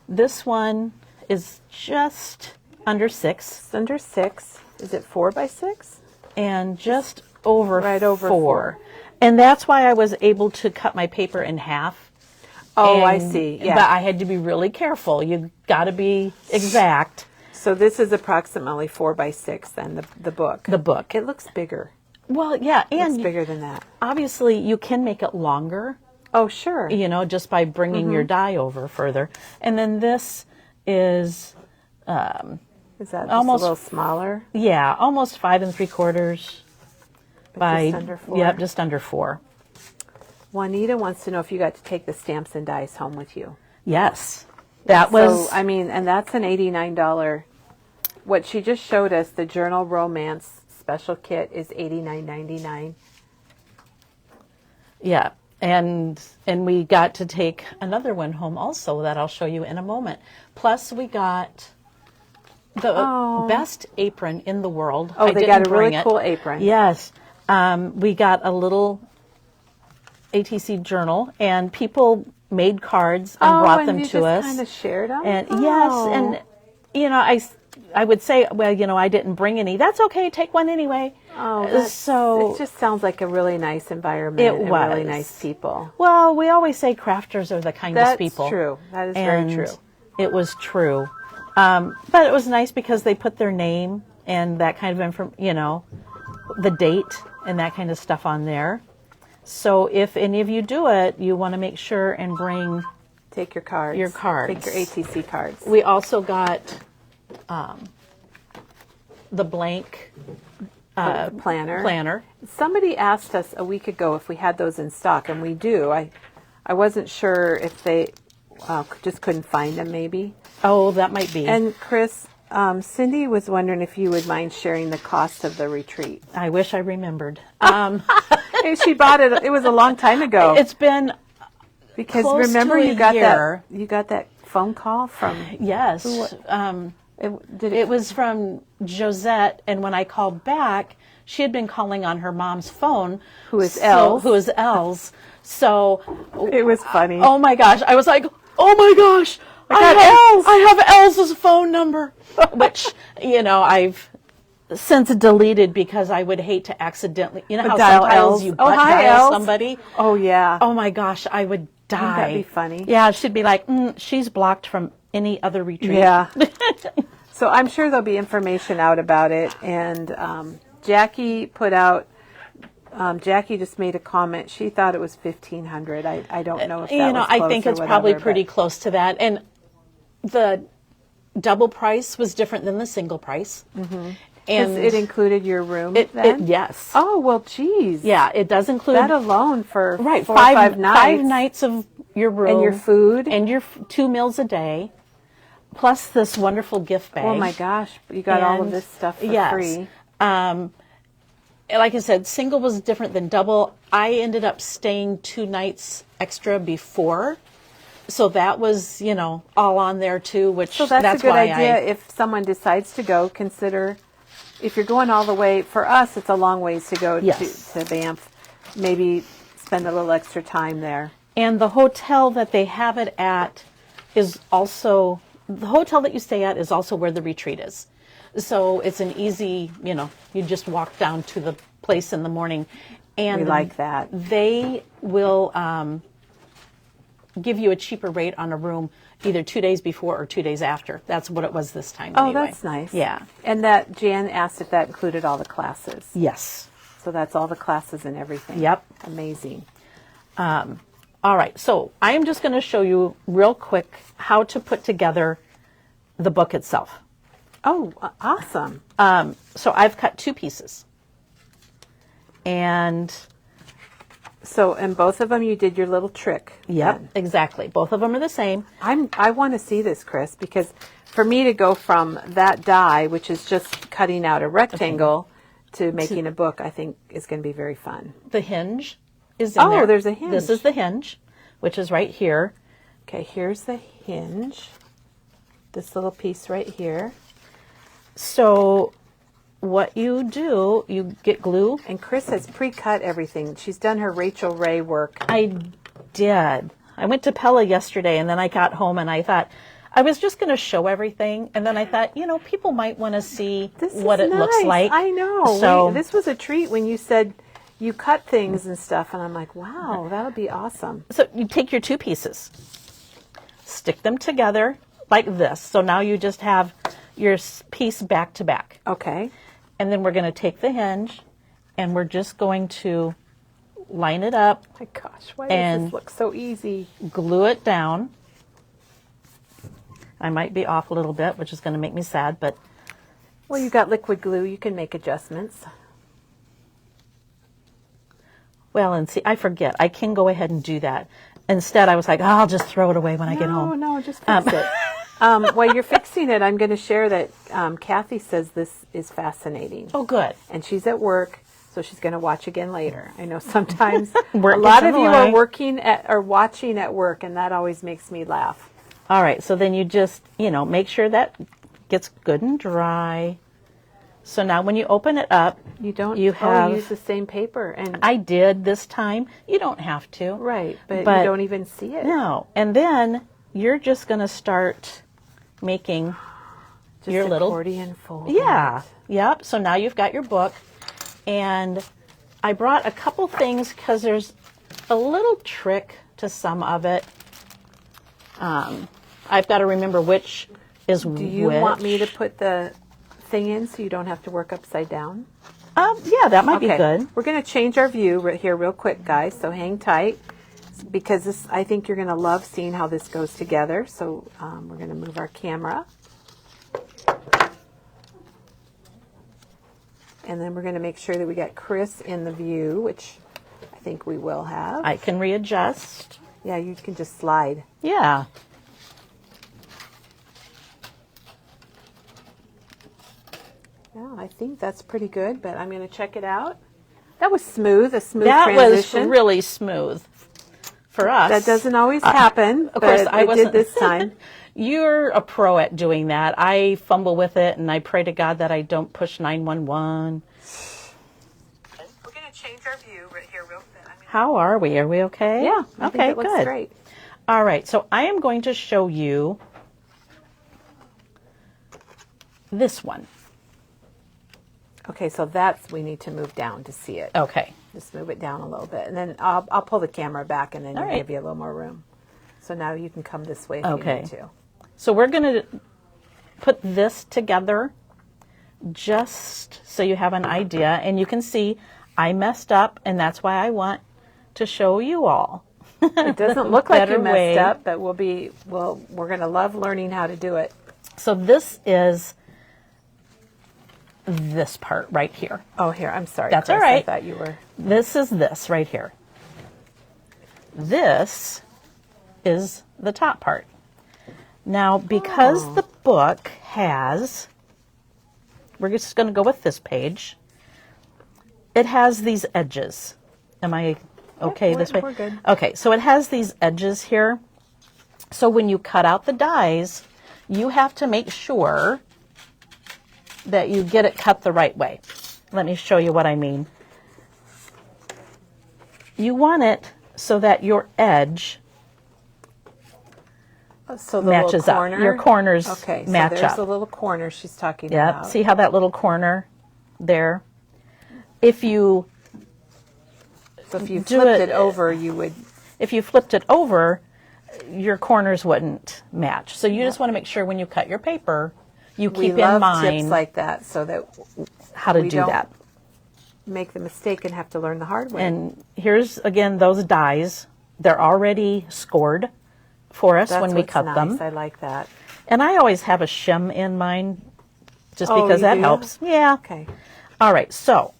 S5: This one is just under 6.
S1: It's under 6. Is it 4 by 6?
S5: and just over
S1: Right over 4.
S5: And that's why I was able to cut my paper in half.
S1: Oh, I
S5: And-
S1: see. Yeah.
S5: But I had to be really careful. You got to be exact.
S1: So this is approximately 4 by 6 then, the book.
S5: The book.
S1: It looks bigger.
S5: Well, yeah,
S1: It's
S5: and
S1: bigger than that.
S5: obviously you can make it longer,
S1: Oh, sure.
S5: you know, just by bringing your die over further. And then this is,
S1: Is that
S5: almost-
S1: just a little smaller?
S5: yeah, almost 5 3/4 by
S1: just under 4?
S5: Yep, just under 4.
S1: Juanita wants to know if you got to take the stamps and dies home with you.
S5: Yes, that was.
S1: So, I mean, and that's an $89. What she just showed us, the Journal Romance special kit, is $89.99.
S5: Yeah, and we got to take another one home also that I'll show you in a moment. Plus, we got the best apron in the world.
S1: Oh,
S5: I
S1: they
S5: didn't
S1: got a
S5: bring
S1: really
S5: it.
S1: cool apron.
S5: Yes, we got a little ATC journal, and people made cards and brought
S1: and
S5: them
S1: you
S5: to
S1: just
S5: us.
S1: kind of shared them?
S5: And yes, and you know, I would say, well, you know, I didn't bring any. That's okay. Take one anyway. So
S1: it just sounds like a really nice environment.
S5: It
S1: and
S5: was.
S1: really nice people.
S5: well, we always say crafters are the kindest
S1: That's
S5: people.
S1: true. That is
S5: And
S1: very true.
S5: it was true. But it was nice because they put their name and that kind of you know, the date and that kind of stuff on there. So if any of you do it, you want to make sure and bring.
S1: Take your cards.
S5: Your cards.
S1: Take your ATC cards.
S5: We also got the blank
S1: Planner. Somebody asked us a week ago if we had those in stock, and we do. I wasn't sure if they just couldn't find them, maybe.
S5: Oh, that might be.
S1: And Chris, Cindy was wondering if you would mind sharing the cost of the retreat.
S5: I wish I remembered.
S1: She bought it. It was a long time ago.
S5: It's been
S1: because
S5: close
S1: remember
S5: to a
S1: you got
S5: year.
S1: that. You got that phone call from.
S5: yes. It was from Josette, and when I called back, she had been calling on her mom's phone,
S1: Who is Els.
S5: Who is Els. So,
S1: It was funny.
S5: oh my gosh, I was like, oh my gosh,
S1: got
S5: I have Els's phone number, which you know I've since deleted because I would hate to accidentally, you know how
S1: Dial
S5: sometimes
S1: Els.
S5: you
S1: Oh,
S5: butt
S1: hi,
S5: dial
S1: Els.
S5: somebody.
S1: Oh yeah.
S5: Oh my gosh, I would die.
S1: that'd be funny?
S5: Yeah, she'd be like, she's blocked from any other retreat.
S1: Yeah. So I'm sure there'll be information out about it. And Jackie put out. Jackie just made a comment. She thought it was $1,500. I don't know if that
S5: You know,
S1: was
S5: I
S1: close
S5: think
S1: or
S5: it's probably
S1: whatever,
S5: pretty
S1: but-
S5: close to that. And the double price was different than the single price. Mm-hmm. And
S1: It included your room
S5: it
S1: then?
S5: yes.
S1: Oh, well, geez.
S5: Yeah, it does include
S1: That alone for
S5: right
S1: 4 or 5 nights.
S5: 5 nights of your room
S1: And your food.
S5: and your 2 meals a day, plus this wonderful gift bag.
S1: Oh, my gosh. You got all of
S5: And-
S1: this stuff for
S5: yes.
S1: free.
S5: Like I said, single was different than double. I ended up staying 2 nights extra before, so that was, you know, all on there too. Which
S1: So that's a good
S5: why
S1: idea. If someone decides to go, consider, if you're going all the way, for us, it's a long ways to go
S5: Yes.
S1: to Banff. Maybe spend a little extra time there.
S5: And the hotel that they have it at is also, the hotel that you stay at is also where the retreat is. So it's an easy, you know, you just walk down to the place in the morning. And
S1: We like that.
S5: They will give you a cheaper rate on a room either 2 days before or 2 days after. That's what it was this time.
S1: Oh,
S5: anyway.
S1: that's nice.
S5: Yeah.
S1: And that Jan asked if that included all the classes.
S5: Yes.
S1: So that's all the classes and everything.
S5: Yep.
S1: Amazing.
S5: All right. So I am just going to show you real quick how to put together the book itself.
S1: Oh, awesome.
S5: So I've cut 2 pieces. And
S1: So in both of them, you did your little trick.
S5: yep,
S1: then.
S5: exactly. Both of them are the same.
S1: I want to see this, Chris, because for me to go from that die, which is just cutting out a rectangle, to making a book, I think is going to be very fun.
S5: The hinge is in
S1: Oh,
S5: there.
S1: there's a hinge.
S5: This is the hinge, which is right here.
S1: Okay, here's the hinge. This little piece right here.
S5: So what you do, you get glue.
S1: And Chris has pre-cut everything. She's done her Rachel Ray work.
S5: I did. I went to Pella yesterday, and then I got home and I thought, I was just going to show everything, and then I thought, you know, people might want to see
S1: This
S5: what
S1: is
S5: it looks
S1: nice.
S5: like.
S1: I know.
S5: So
S1: This was a treat when you said you cut things and stuff, and I'm like, wow, that'll be awesome.
S5: So you take your two pieces, stick them together like this. So now you just have your piece back to back.
S1: Okay.
S5: And then we're going to take the hinge, and we're just going to line it up,
S1: My gosh, why does
S5: And-
S1: this look so easy?
S5: glue it down. I might be off a little bit, which is going to make me sad, but
S1: Well, you got liquid glue. You can make adjustments.
S5: well, and see, I forget. I can go ahead and do that. Instead, I was like, oh, I'll just throw it away when I get home.
S1: No, just fix it. While you're fixing it, I'm going to share that Kathy says this is fascinating.
S5: Oh, good.
S1: And she's at work, so she's going to watch again later. I know sometimes a
S5: Work
S1: lot
S5: gets
S1: of
S5: in
S1: you
S5: the
S1: are
S5: way.
S1: working at or watching at work, and that always makes me laugh.
S5: All right, so then you just, you know, make sure that gets good and dry. So now when you open it up,
S1: You don't
S5: You have-
S1: use the same paper, and
S5: I did this time. You don't have to.
S1: right, but
S5: But-
S1: you don't even see it.
S5: No. And then you're just going to start making
S1: Just
S5: your little
S1: accordion fold.
S5: Yeah. Yep. So now you've got your book. And I brought a couple things because there's a little trick to some of it. I've got to remember which is which.
S1: Do you want me to put the thing in so you don't have to work upside down?
S5: Yeah, that might be good.
S1: We're going to change our view right here real quick, guys, so hang tight because this, I think you're going to love seeing how this goes together. So we're going to move our camera. And then we're going to make sure that we got Chris in the view, which I think we will have.
S5: I can readjust.
S1: Yeah, you can just slide.
S5: Yeah.
S1: Yeah, I think that's pretty good, but I'm going to check it out. That was smooth, a smooth
S5: That
S1: transition.
S5: was really smooth for us.
S1: That doesn't always happen,
S5: Of course,
S1: but
S5: I
S1: it
S5: wasn't
S1: did this time.
S5: You're a pro at doing that. I fumble with it, and I pray to God that I don't push 911.
S1: We're going to change our view right here real quick.
S5: How are we? Are we okay?
S1: Yeah, I
S5: Okay,
S1: think it looks
S5: good.
S1: great.
S5: All right, so I am going to show you this one.
S1: Okay, so that's, we need to move down to see it.
S5: Okay.
S1: Just move it down a little bit. And then I'll pull the camera back and then
S5: All
S1: you'll
S5: right.
S1: give you a little more room. So now you can come this way if
S5: Okay.
S1: you need to.
S5: So we're going to put this together just so you have an idea. And you can see I messed up, and that's why I want to show you all.
S1: It doesn't look like you
S5: Better
S1: messed
S5: way.
S1: up, but we're going to love learning how to do it.
S5: So this is this part right here.
S1: Oh, here, I'm sorry.
S5: That's
S1: Chris,
S5: all right.
S1: I thought you were.
S5: This is this right here. This is the top part. Now, because the book has, we're just going to go with this page. It has these edges. Am I okay this way?
S1: we're good.
S5: Okay, so it has these edges here. So when you cut out the dies, you have to make sure that you get it cut the right way. Let me show you what I mean. You want it so that your edge
S1: So the
S5: matches
S1: little
S5: up.
S1: corner.
S5: Your corners
S1: okay,
S5: match
S1: so there's
S5: up.
S1: a little corner she's talking
S5: Yep.
S1: about.
S5: See how that little corner there? If you
S1: So if you
S5: do
S1: flipped
S5: it-
S1: it over, you would.
S5: if you flipped it over, your corners wouldn't match. So you just want to make sure when you cut your paper, you
S1: We
S5: keep
S1: love
S5: in mind
S1: tips like that so that
S5: how to
S1: we
S5: do
S1: don't
S5: that.
S1: make the mistake and have to learn the hard way.
S5: And here's again those dies. They're already scored for us
S1: That's
S5: when we
S1: what's
S5: cut
S1: nice.
S5: them.
S1: I like that.
S5: And I always have a shim in mind just
S1: Oh,
S5: because
S1: you
S5: that
S1: do?
S5: helps. Yeah.
S1: Okay.
S5: All right. So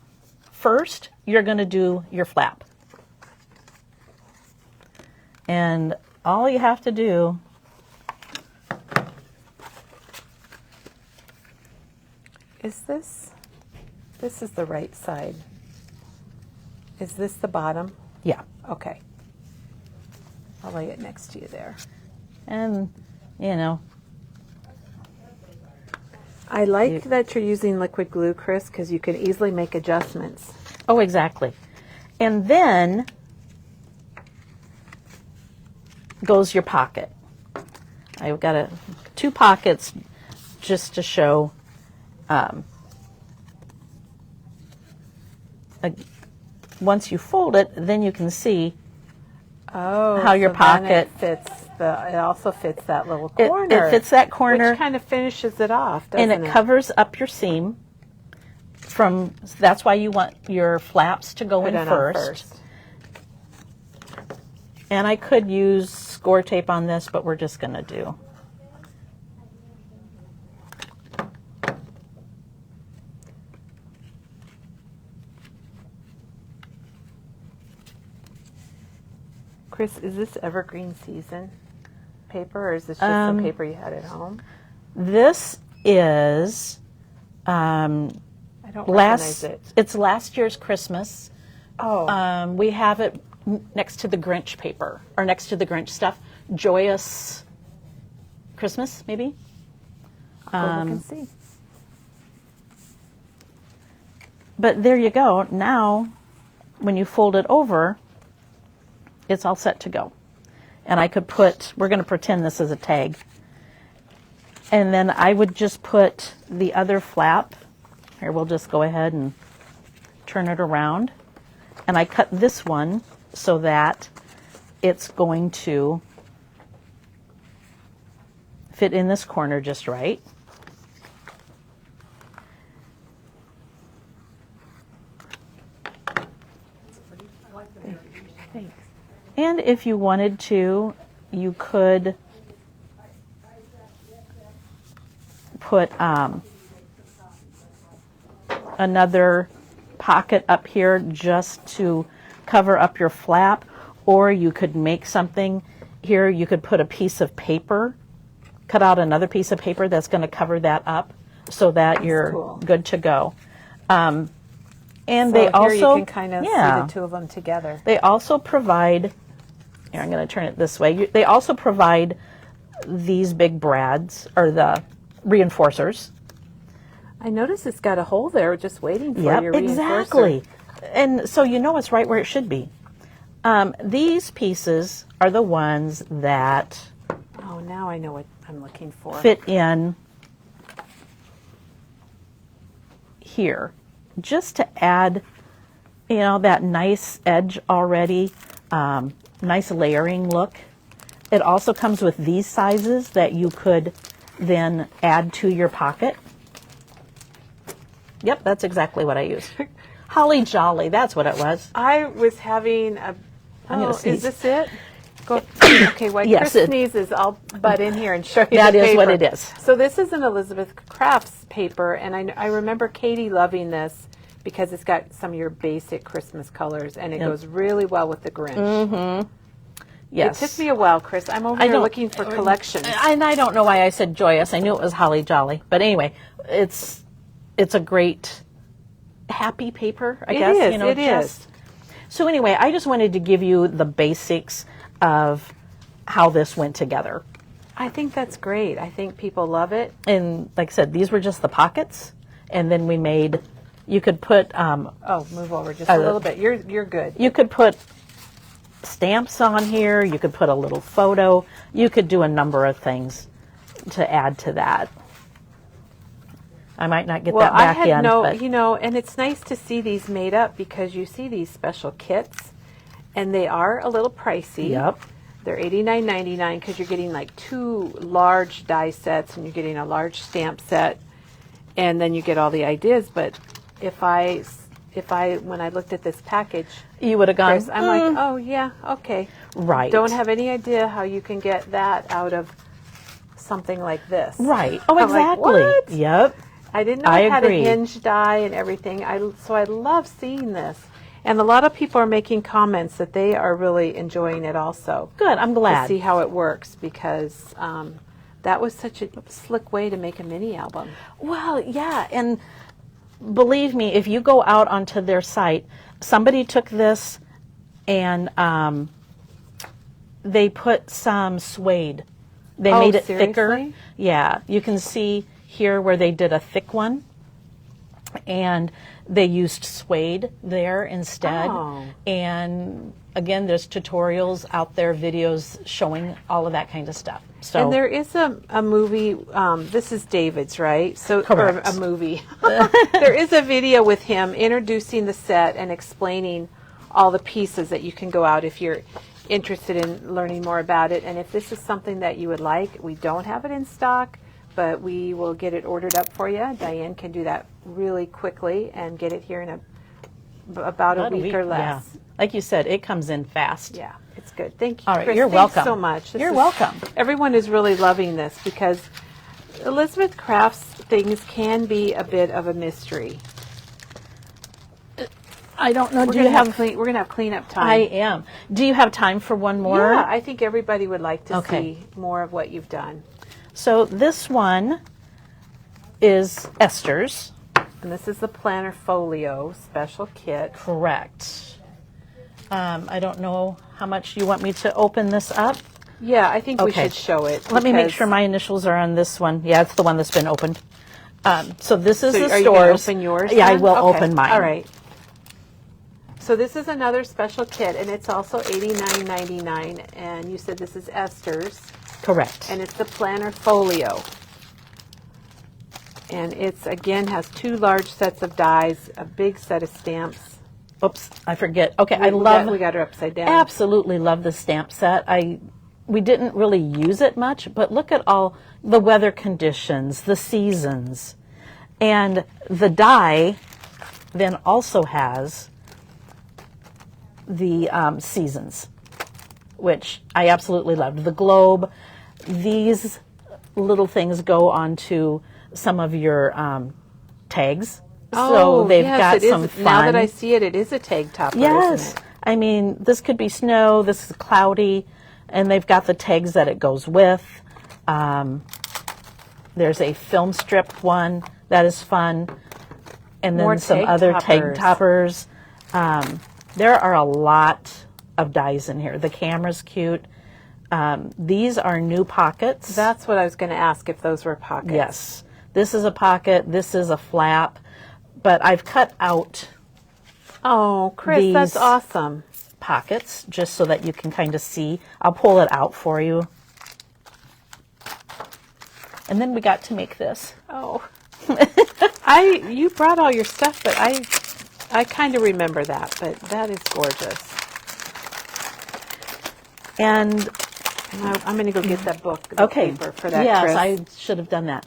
S5: first you're going to do your flap. And all you have to do
S1: Is this is the right side. Is this the bottom?
S5: yeah.
S1: Okay. I'll lay it next to you there.
S5: And you know,
S1: I like that you're using liquid glue, Chris, because you can easily make adjustments.
S5: oh exactly. And then goes your pocket. I've got to 2 pockets just to show once you fold it, then you can see how your
S1: so then
S5: pocket
S1: fits. It also fits that little
S5: it
S1: corner.
S5: fits that corner,
S1: which kind of finishes it off, doesn't
S5: and it covers up your seam. That's why you want your flaps to go
S1: Put
S5: in
S1: it on
S5: first. And I could use score tape on this, but we're just going to do.
S1: Chris, is this evergreen season paper, or is this just some paper you had at home?
S5: This is
S1: I don't recognize it.
S5: It's last year's Christmas.
S1: Oh,
S5: We have it next to the Grinch paper, or next to the Grinch stuff. Joyous Christmas, maybe?
S1: go look and see.
S5: But there you go. Now, when you fold it over, it's all set to go. And I could we're going to pretend this is a tag. And then I would just put the other flap. Here, we'll just go ahead and turn it around. And I cut this one so that it's going to fit in this corner just right.
S1: Thanks.
S5: And if you wanted to, you could put another pocket up here just to cover up your flap, or you could make something here. You could put a piece of paper, cut out another piece of paper that's going to cover that up so that you're
S1: cool.
S5: good to go. And
S1: So
S5: they
S1: here
S5: also
S1: you can kind of see the two of them together.
S5: They also provide, here, I'm going to turn it this way. They also provide these big brads, or the reinforcers.
S1: I noticed it's got a hole there just waiting for
S5: Yep,
S1: your reinforcer.
S5: exactly. And so you know it's right where it should be. These pieces are the ones that
S1: Oh, now I know what I'm looking for.
S5: fit in here, just to add, that nice edge already, nice layering look. It also comes with these sizes that you could then add to your pocket. Yep, that's exactly what I used. Holly Jolly, that's what it was.
S1: I was having a.
S5: I'm gonna
S1: Oh,
S5: sneeze.
S1: is this it? Go. Okay, while
S5: Yes,
S1: Chris
S5: it-
S1: sneezes, I'll butt in here and show you
S5: That
S1: the
S5: is what
S1: paper.
S5: it is.
S1: So this is an Elizabeth Crafts paper, and I remember Katie loving this because it's got some of your basic Christmas colors, and it goes really well with the Grinch.
S5: Mm-hmm. Yes.
S1: It took me a while, Chris. I'm over here looking for collections.
S5: And I don't know why I said joyous. I knew it was Holly Jolly. But anyway, it's a great happy paper, I guess.
S1: Is, it is.
S5: So anyway, I just wanted to give you the basics of how this went together.
S1: I think that's great. I think people love it.
S5: And like I said, these were just the pockets. And then we made, you could put,
S1: Oh, move over just a little bit. You're good.
S5: you could put stamps on here. You could put a little photo. You could do a number of things to add to that. I might not get
S1: Well,
S5: that back
S1: I had
S5: in. but
S1: and it's nice to see these made up because you see these special kits, and they are a little pricey.
S5: Yep.
S1: They're $89.99 because you're getting like 2 large die sets, and you're getting a large stamp set, and then you get all the ideas. But if I when I looked at this package,
S5: you would have gone,
S1: Chris, I'm like, oh yeah, okay.
S5: right.
S1: Don't have any idea how you can get that out of something like this.
S5: Right. Oh,
S1: I'm like,
S5: exactly.
S1: what?
S5: Yep.
S1: I didn't know
S5: I
S1: it had
S5: agree.
S1: a hinge die and everything. So I love seeing this. And a lot of people are making comments that they are really enjoying it also.
S5: Good. I'm glad.
S1: To see how it works because that was such a slick way to make a mini album.
S5: Well, yeah, and believe me, if you go out onto their site, somebody took this and they put some suede. They
S1: Oh,
S5: made it thicker.
S1: seriously?
S5: Yeah, you can see here where they did a thick one, and They used suede there instead.
S1: Oh.
S5: And again, there's tutorials out there, videos showing all of that kind of stuff. So
S1: And there is a movie, this is David's, right? So,
S5: Correct.
S1: Or a movie. There is a video with him introducing the set and explaining all the pieces that you can go out if you're interested in learning more about it. And if this is something that you would like, we don't have it in stock, but we will get it ordered up for you. Diane can do that really quickly and get it here in about a week or less.
S5: Yeah. Like you said, it comes in fast.
S1: Yeah, it's good. Thank you,
S5: All right,
S1: Chris.
S5: you're
S1: Thanks
S5: welcome.
S1: so much. This
S5: You're
S1: is-
S5: welcome.
S1: Everyone is really loving this because Elizabeth Craft's things can be a bit of a mystery.
S5: I don't know.
S1: We're
S5: Do you
S1: gonna
S5: have?
S1: we're gonna have cleanup time.
S5: I am. Do you have time for one more?
S1: Yeah, I think everybody would like to
S5: Okay.
S1: see more of what you've done.
S5: So this one is Esther's.
S1: And this is the Planner Folio Special Kit.
S5: Correct. I don't know how much you want me to open this up.
S1: Yeah, I think we
S5: Okay.
S1: should show it.
S5: Let me make
S1: because-
S5: sure my initials are on this one. Yeah, it's the one that's been opened. So this is
S1: So
S5: the
S1: are you gonna
S5: stores.
S1: open yours?
S5: Yeah, I
S1: then?
S5: will
S1: Okay.
S5: open mine.
S1: All right. So this is another special kit, and it's also $89.99. And you said this is Esther's,
S5: Correct.
S1: and it's the Planner Folio. And it's again has two large sets of dies, a big set of stamps.
S5: Oops, I forget. Okay, I
S1: We
S5: love.
S1: we got her upside down.
S5: Absolutely love the stamp set. We didn't really use it much, but look at all the weather conditions, the seasons, and the die then also has the seasons, which I absolutely loved. The globe, these little things go onto some of your tags. So they've
S1: yes,
S5: got
S1: it is.
S5: some fun.
S1: Now that I see it, it is a tag topper,
S5: Yes.
S1: isn't it?
S5: I mean, this could be snow, this is cloudy, and they've got the tags that it goes with. There's a film strip one that is fun. And then
S1: More
S5: some
S1: tag
S5: other tag
S1: toppers.
S5: toppers. There are a lot of dies in here. The camera's cute. These are new pockets.
S1: That's what I was going to ask, if those were pockets.
S5: Yes. This is a pocket. This is a flap. But I've cut out
S1: Oh, Chris, that's
S5: These-
S1: awesome.
S5: pockets just so that you can kind of see. I'll pull it out for you. And then we got to make this.
S1: Oh, you brought all your stuff, but I kind of remember that. But that is gorgeous.
S5: And
S1: I'm going to go get that book, the
S5: okay,
S1: paper for that.
S5: yes,
S1: Chris.
S5: I should have done that.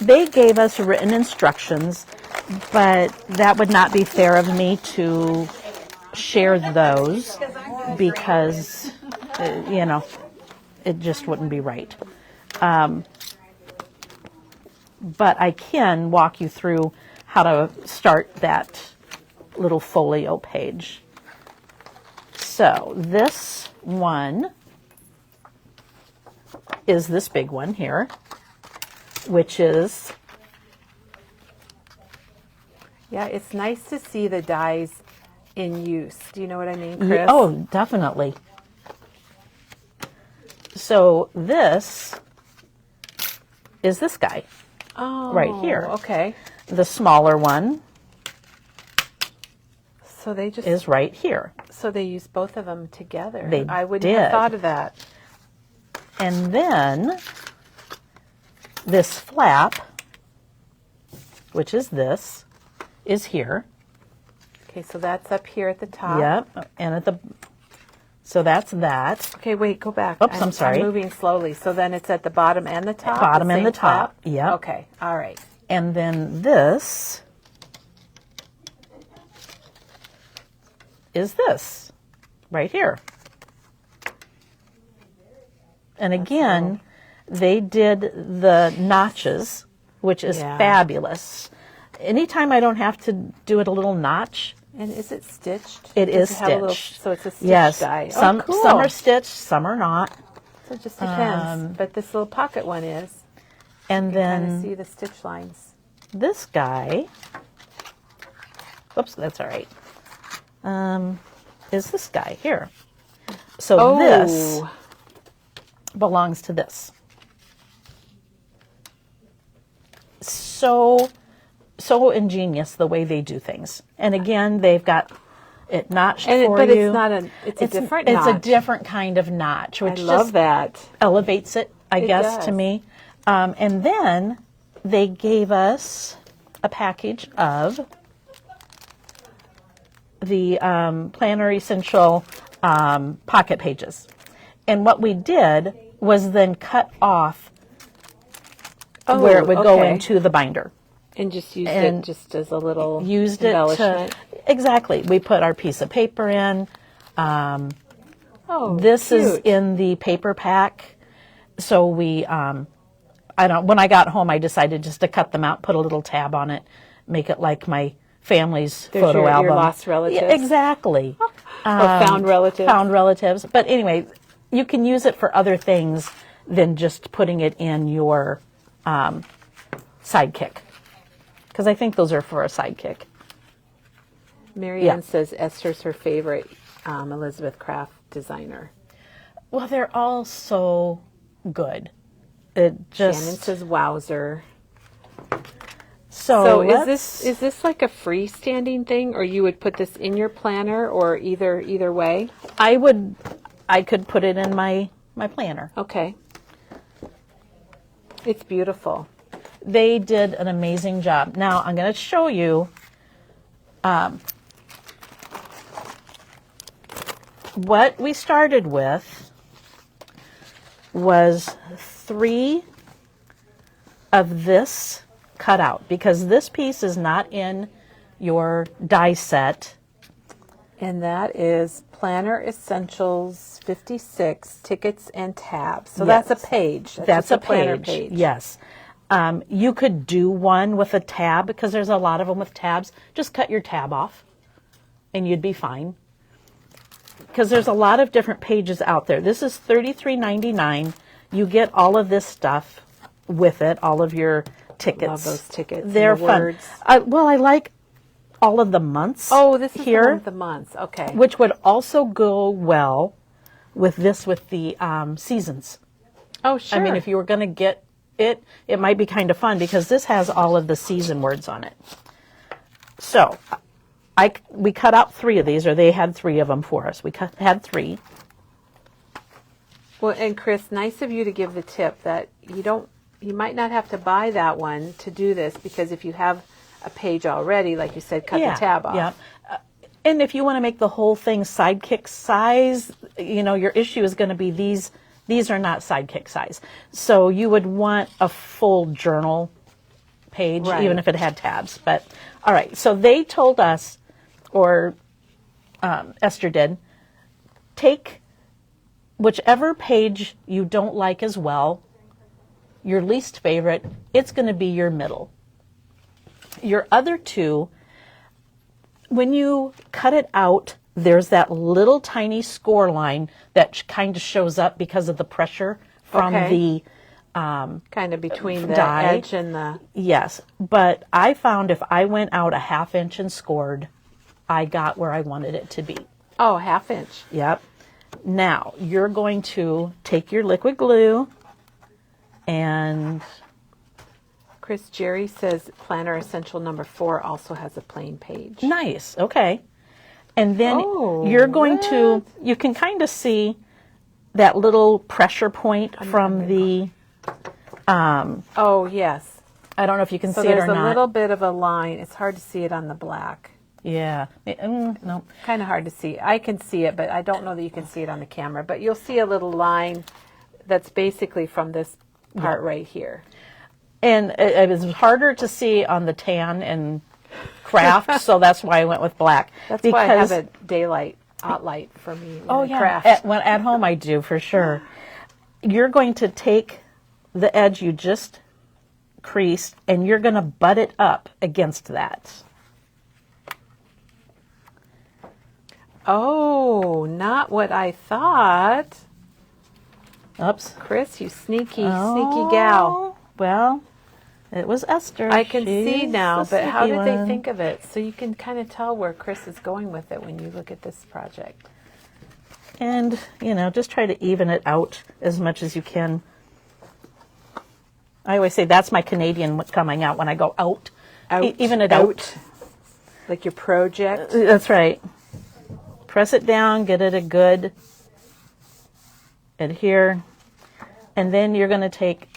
S5: They gave us written instructions, but that would not be fair of me to share those because, it just wouldn't be right. But I can walk you through how to start that little folio page. So this one is this big one here, which is,
S1: Yeah, it's nice to see the dies in use. Do you know what I mean, Chris?
S5: oh, definitely. So this is this guy,
S1: Oh,
S5: right here.
S1: Okay.
S5: the smaller one
S1: So they just
S5: is right here.
S1: so they use both of them together.
S5: They
S1: I wouldn't have
S5: did.
S1: thought of that.
S5: And then this flap, which is this, is here.
S1: Okay, so that's up here at the top.
S5: Yep. And at the, so that's that.
S1: Okay, wait, go back.
S5: Oops, I'm sorry.
S1: I'm moving slowly. So then it's at the bottom and the top?
S5: Bottom and
S1: same
S5: the top,
S1: flap?
S5: yep.
S1: Okay, all right.
S5: And then this is this right here. And again, they did the notches, which is
S1: Yeah.
S5: fabulous. Anytime I don't have to do it a little notch,
S1: And is it stitched?
S5: it
S1: Does
S5: is
S1: it have a little-
S5: stitched.
S1: so it's a stitched
S5: yes,
S1: die.
S5: some
S1: Oh, cool.
S5: some are stitched, some are not.
S1: So it just depends. But this little pocket one is.
S5: And
S1: You kind of
S5: then
S1: see the stitch lines.
S5: this guy, oops, that's all right, is this guy here. So this
S1: Oh.
S5: belongs to this. So so ingenious the way they do things. And again, they've got it notched
S1: And
S5: for
S1: but
S5: you.
S1: it's not a. It's a different
S5: It's
S1: notch.
S5: a different kind of notch, which
S1: I love
S5: just
S1: that.
S5: elevates it, I guess,
S1: does.
S5: to me. And then they gave us a package of the Planner Essential pocket pages. And what we did was then cut off where it would go
S1: okay.
S5: into the binder.
S1: And just used
S5: And
S1: it just as a little
S5: Used it to,
S1: embellishment.
S5: exactly. We put our piece of paper in.
S1: Oh,
S5: This is
S1: cute.
S5: in the paper pack. So we, when I got home, I decided just to cut them out, put a little tab on it, make it like my family's
S1: There's
S5: photo
S1: your
S5: album.
S1: lost relatives.
S5: Yeah, exactly.
S1: Or found relatives.
S5: Found relatives. But anyway, you can use it for other things than just putting it in your sidekick. Because I think those are for a sidekick.
S1: Marianne
S5: Yeah.
S1: says Esther's her favorite Elizabeth Craft designer.
S5: Well, they're all so good. It just
S1: Shannon says wowzer.
S5: so.
S1: So
S5: let's-
S1: is this like a freestanding thing, or you would put this in your planner, or either way?
S5: I could put it in my planner.
S1: Okay. It's beautiful.
S5: They did an amazing job. Now I'm going to show you what we started with was 3 of this cut out because this piece is not in your die set.
S1: And that is Planner Essentials 56, Tickets and Tabs. So
S5: Yes.
S1: that's a page.
S5: That's
S1: just
S5: a
S1: planner
S5: page. Yes. You could do one with a tab because there's a lot of them with tabs. Just cut your tab off and you'd be fine. Because there's a lot of different pages out there. This is $33.99. You get all of this stuff with it, all of your tickets.
S1: Love those tickets and
S5: They're
S1: the
S5: fun.
S1: words.
S5: Well, I like all of the months.
S1: Oh, this is the one
S5: here,
S1: with the months. Okay.
S5: which would also go well with this with the seasons.
S1: Oh, sure.
S5: I mean, if you were going to get it, it might be kind of fun because this has all of the season words on it. So, we cut out 3 of these, or they had 3 of them for us. We had 3.
S1: Well, and Chris, nice of you to give the tip that you might not have to buy that one to do this because if you have a page already, like you said, cut the tab off.
S5: Yeah. And if you want to make the whole thing sidekick size, your issue is going to be these are not sidekick size. So you would want a full journal page,
S1: Right.
S5: even if it had tabs. But all right, so they told us, or Esther did, take whichever page you don't like as well, your least favorite, it's going to be your middle. Your other 2, when you cut it out, there's that little tiny score line that kind of shows up because of the pressure from
S1: Okay.
S5: the
S1: Kind of between the
S5: Die.
S1: edge and the...
S5: yes. But I found if I went out a 1/2 inch and scored, I got where I wanted it to be.
S1: Oh, 1/2 inch.
S5: Yep. Now you're going to take your liquid glue and
S1: Chris, Jerry says Planner Essential number 4 also has a plain page.
S5: nice. Okay. And then
S1: Oh,
S5: you're going to, you can kind of see that little pressure point from the,
S1: Oh, yes.
S5: I don't know if you can
S1: So
S5: see it or
S1: there's a
S5: not.
S1: little bit of a line. It's hard to see it on the black.
S5: Yeah. No.
S1: Kind of hard to see. I can see it, but I don't know that you can see it on the camera. But you'll see a little line that's basically from this part right here.
S5: And it was harder to see on the tan and craft, so that's why I went with black.
S1: That's why I have a daylight hot light for me when I craft.
S5: At home I do, for sure. You're going to take the edge you just creased and you're going to butt it up against that.
S1: Oh, not what I thought.
S5: Oops.
S1: Chris, you sneaky gal.
S5: Well, it was Esther.
S1: I can see
S5: She's
S1: now,
S5: the
S1: but how
S5: sneaky
S1: did they
S5: one.
S1: think of it? So you can kind of tell where Chris is going with it when you look at this project.
S5: And, just try to even it out as much as you can. I always say that's my Canadian coming out when I go out. even it out.
S1: Like your project.
S5: That's right. Press it down, get it a good adhere, and then you're going to take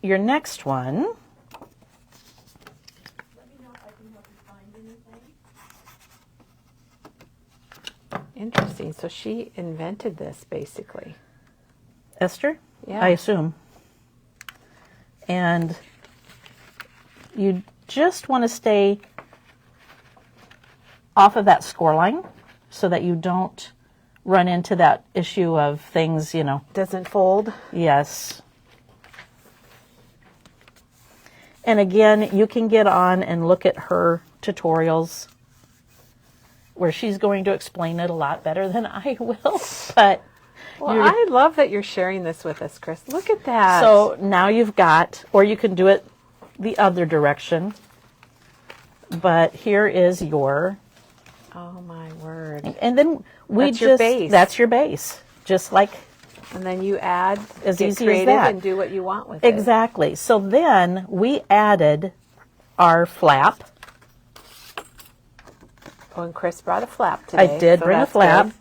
S5: your next one.
S1: Interesting. So she invented this basically.
S5: Esther?
S1: Yeah.
S5: I assume. And you just want to stay off of that score line so that you don't run into that issue of things, you know.
S1: Doesn't fold.
S5: Yes. And again, you can get on and look at her tutorials where she's going to explain it a lot better than I will. But
S1: Well, I love that you're sharing this with us, Chris. Look at that.
S5: so now you've got, or you can do it the other direction. But here is your,
S1: oh my word.
S5: and then we
S1: That's
S5: just,
S1: your base.
S5: that's your base. Just like,
S1: And then you add,
S5: As
S1: get
S5: easy as
S1: creative
S5: that.
S1: and do what you want with it.
S5: exactly. So then we added our flap.
S1: Oh, and Chris brought a flap today.
S5: I did
S1: so
S5: bring a
S1: that's
S5: flap.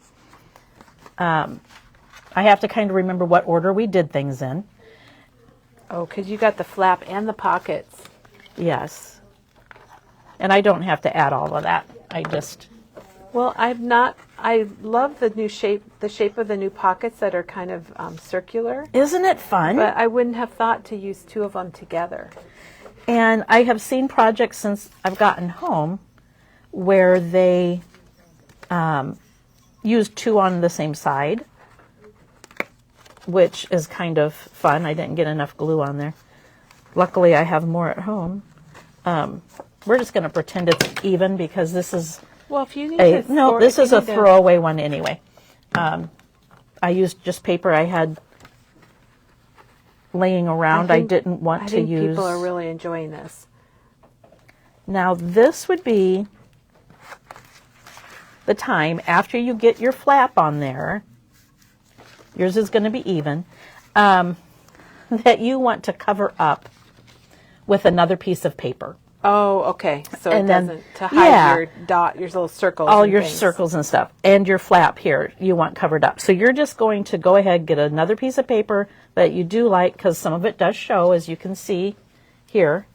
S1: good.
S5: I have to kind of remember what order we did things in.
S1: Oh, because you got the flap and the pockets.
S5: Yes. And I don't have to add all of that. I just,
S1: Well, I love the new shape, the shape of the new pockets that are kind of circular.
S5: isn't it fun?
S1: But I wouldn't have thought to use two of them together.
S5: And I have seen projects since I've gotten home where they use two on the same side, which is kind of fun. I didn't get enough glue on there. Luckily, I have more at home. We're just going to pretend it's even because this is
S1: Well, if you need to,
S5: no,
S1: or
S5: this
S1: if
S5: is
S1: you
S5: a
S1: need to-
S5: throwaway one anyway. I used just paper I had laying around. I
S1: think-
S5: didn't want
S1: I
S5: to
S1: think
S5: use.
S1: people are really enjoying this.
S5: Now this would be the time after you get your flap on there. Yours is going to be even. That you want to cover up with another piece of paper.
S1: Oh, okay. So
S5: And
S1: it
S5: then-
S1: doesn't to hide
S5: yeah.
S1: your dot, your little circles.
S5: All
S1: and
S5: your
S1: things.
S5: circles and stuff, and your flap here you want covered up. So you're just going to go ahead, get another piece of paper that you do like, because some of it does show, as you can see here.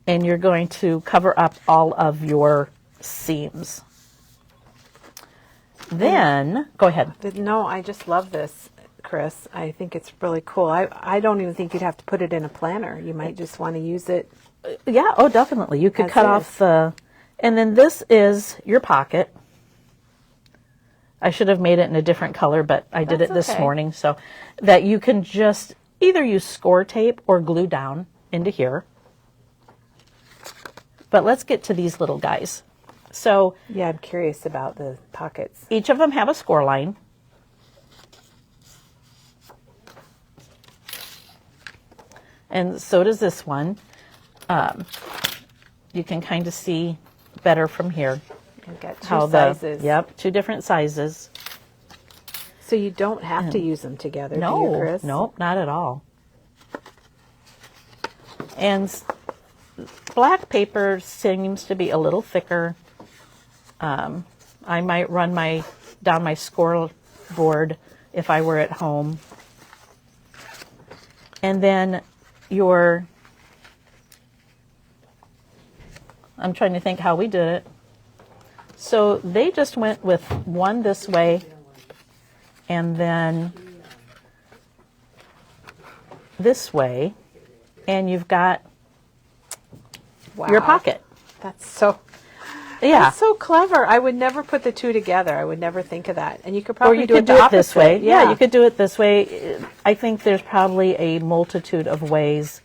S5: And you're going to cover up all of your seams. Then, go ahead.
S1: No, I just love this, Chris. I think it's really cool. I don't even think you'd have to put it in a planner. You might just want to use it.
S5: Yeah, oh, definitely. You could
S1: As
S5: cut
S1: is.
S5: off the, and then this is your pocket. I should have made it in a different color, but I did
S1: That's
S5: it this
S1: okay.
S5: morning, so that you can just either use score tape or glue down into here. But let's get to these little guys. So
S1: Yeah, I'm curious about the pockets.
S5: each of them have a score line. And so does this one. You can kind of see better from here.
S1: I've got two
S5: How the,
S1: sizes.
S5: Yep, two different sizes.
S1: So you don't have to use them together, do you,
S5: No,
S1: Chris?
S5: nope, not at all. And black paper seems to be a little thicker. I might run down my score board if I were at home. And then I'm trying to think how we did it. So they just went with one this way and then this way, and you've got
S1: Wow.
S5: your pocket.
S1: That's so
S5: Yeah.
S1: so clever. I would never put the two together. I would never think of that. And you could
S5: Or
S1: probably
S5: you
S1: do
S5: could
S1: it
S5: do
S1: the
S5: it this
S1: opposite.
S5: way. Yeah, you could do it this way. I think there's probably a multitude of ways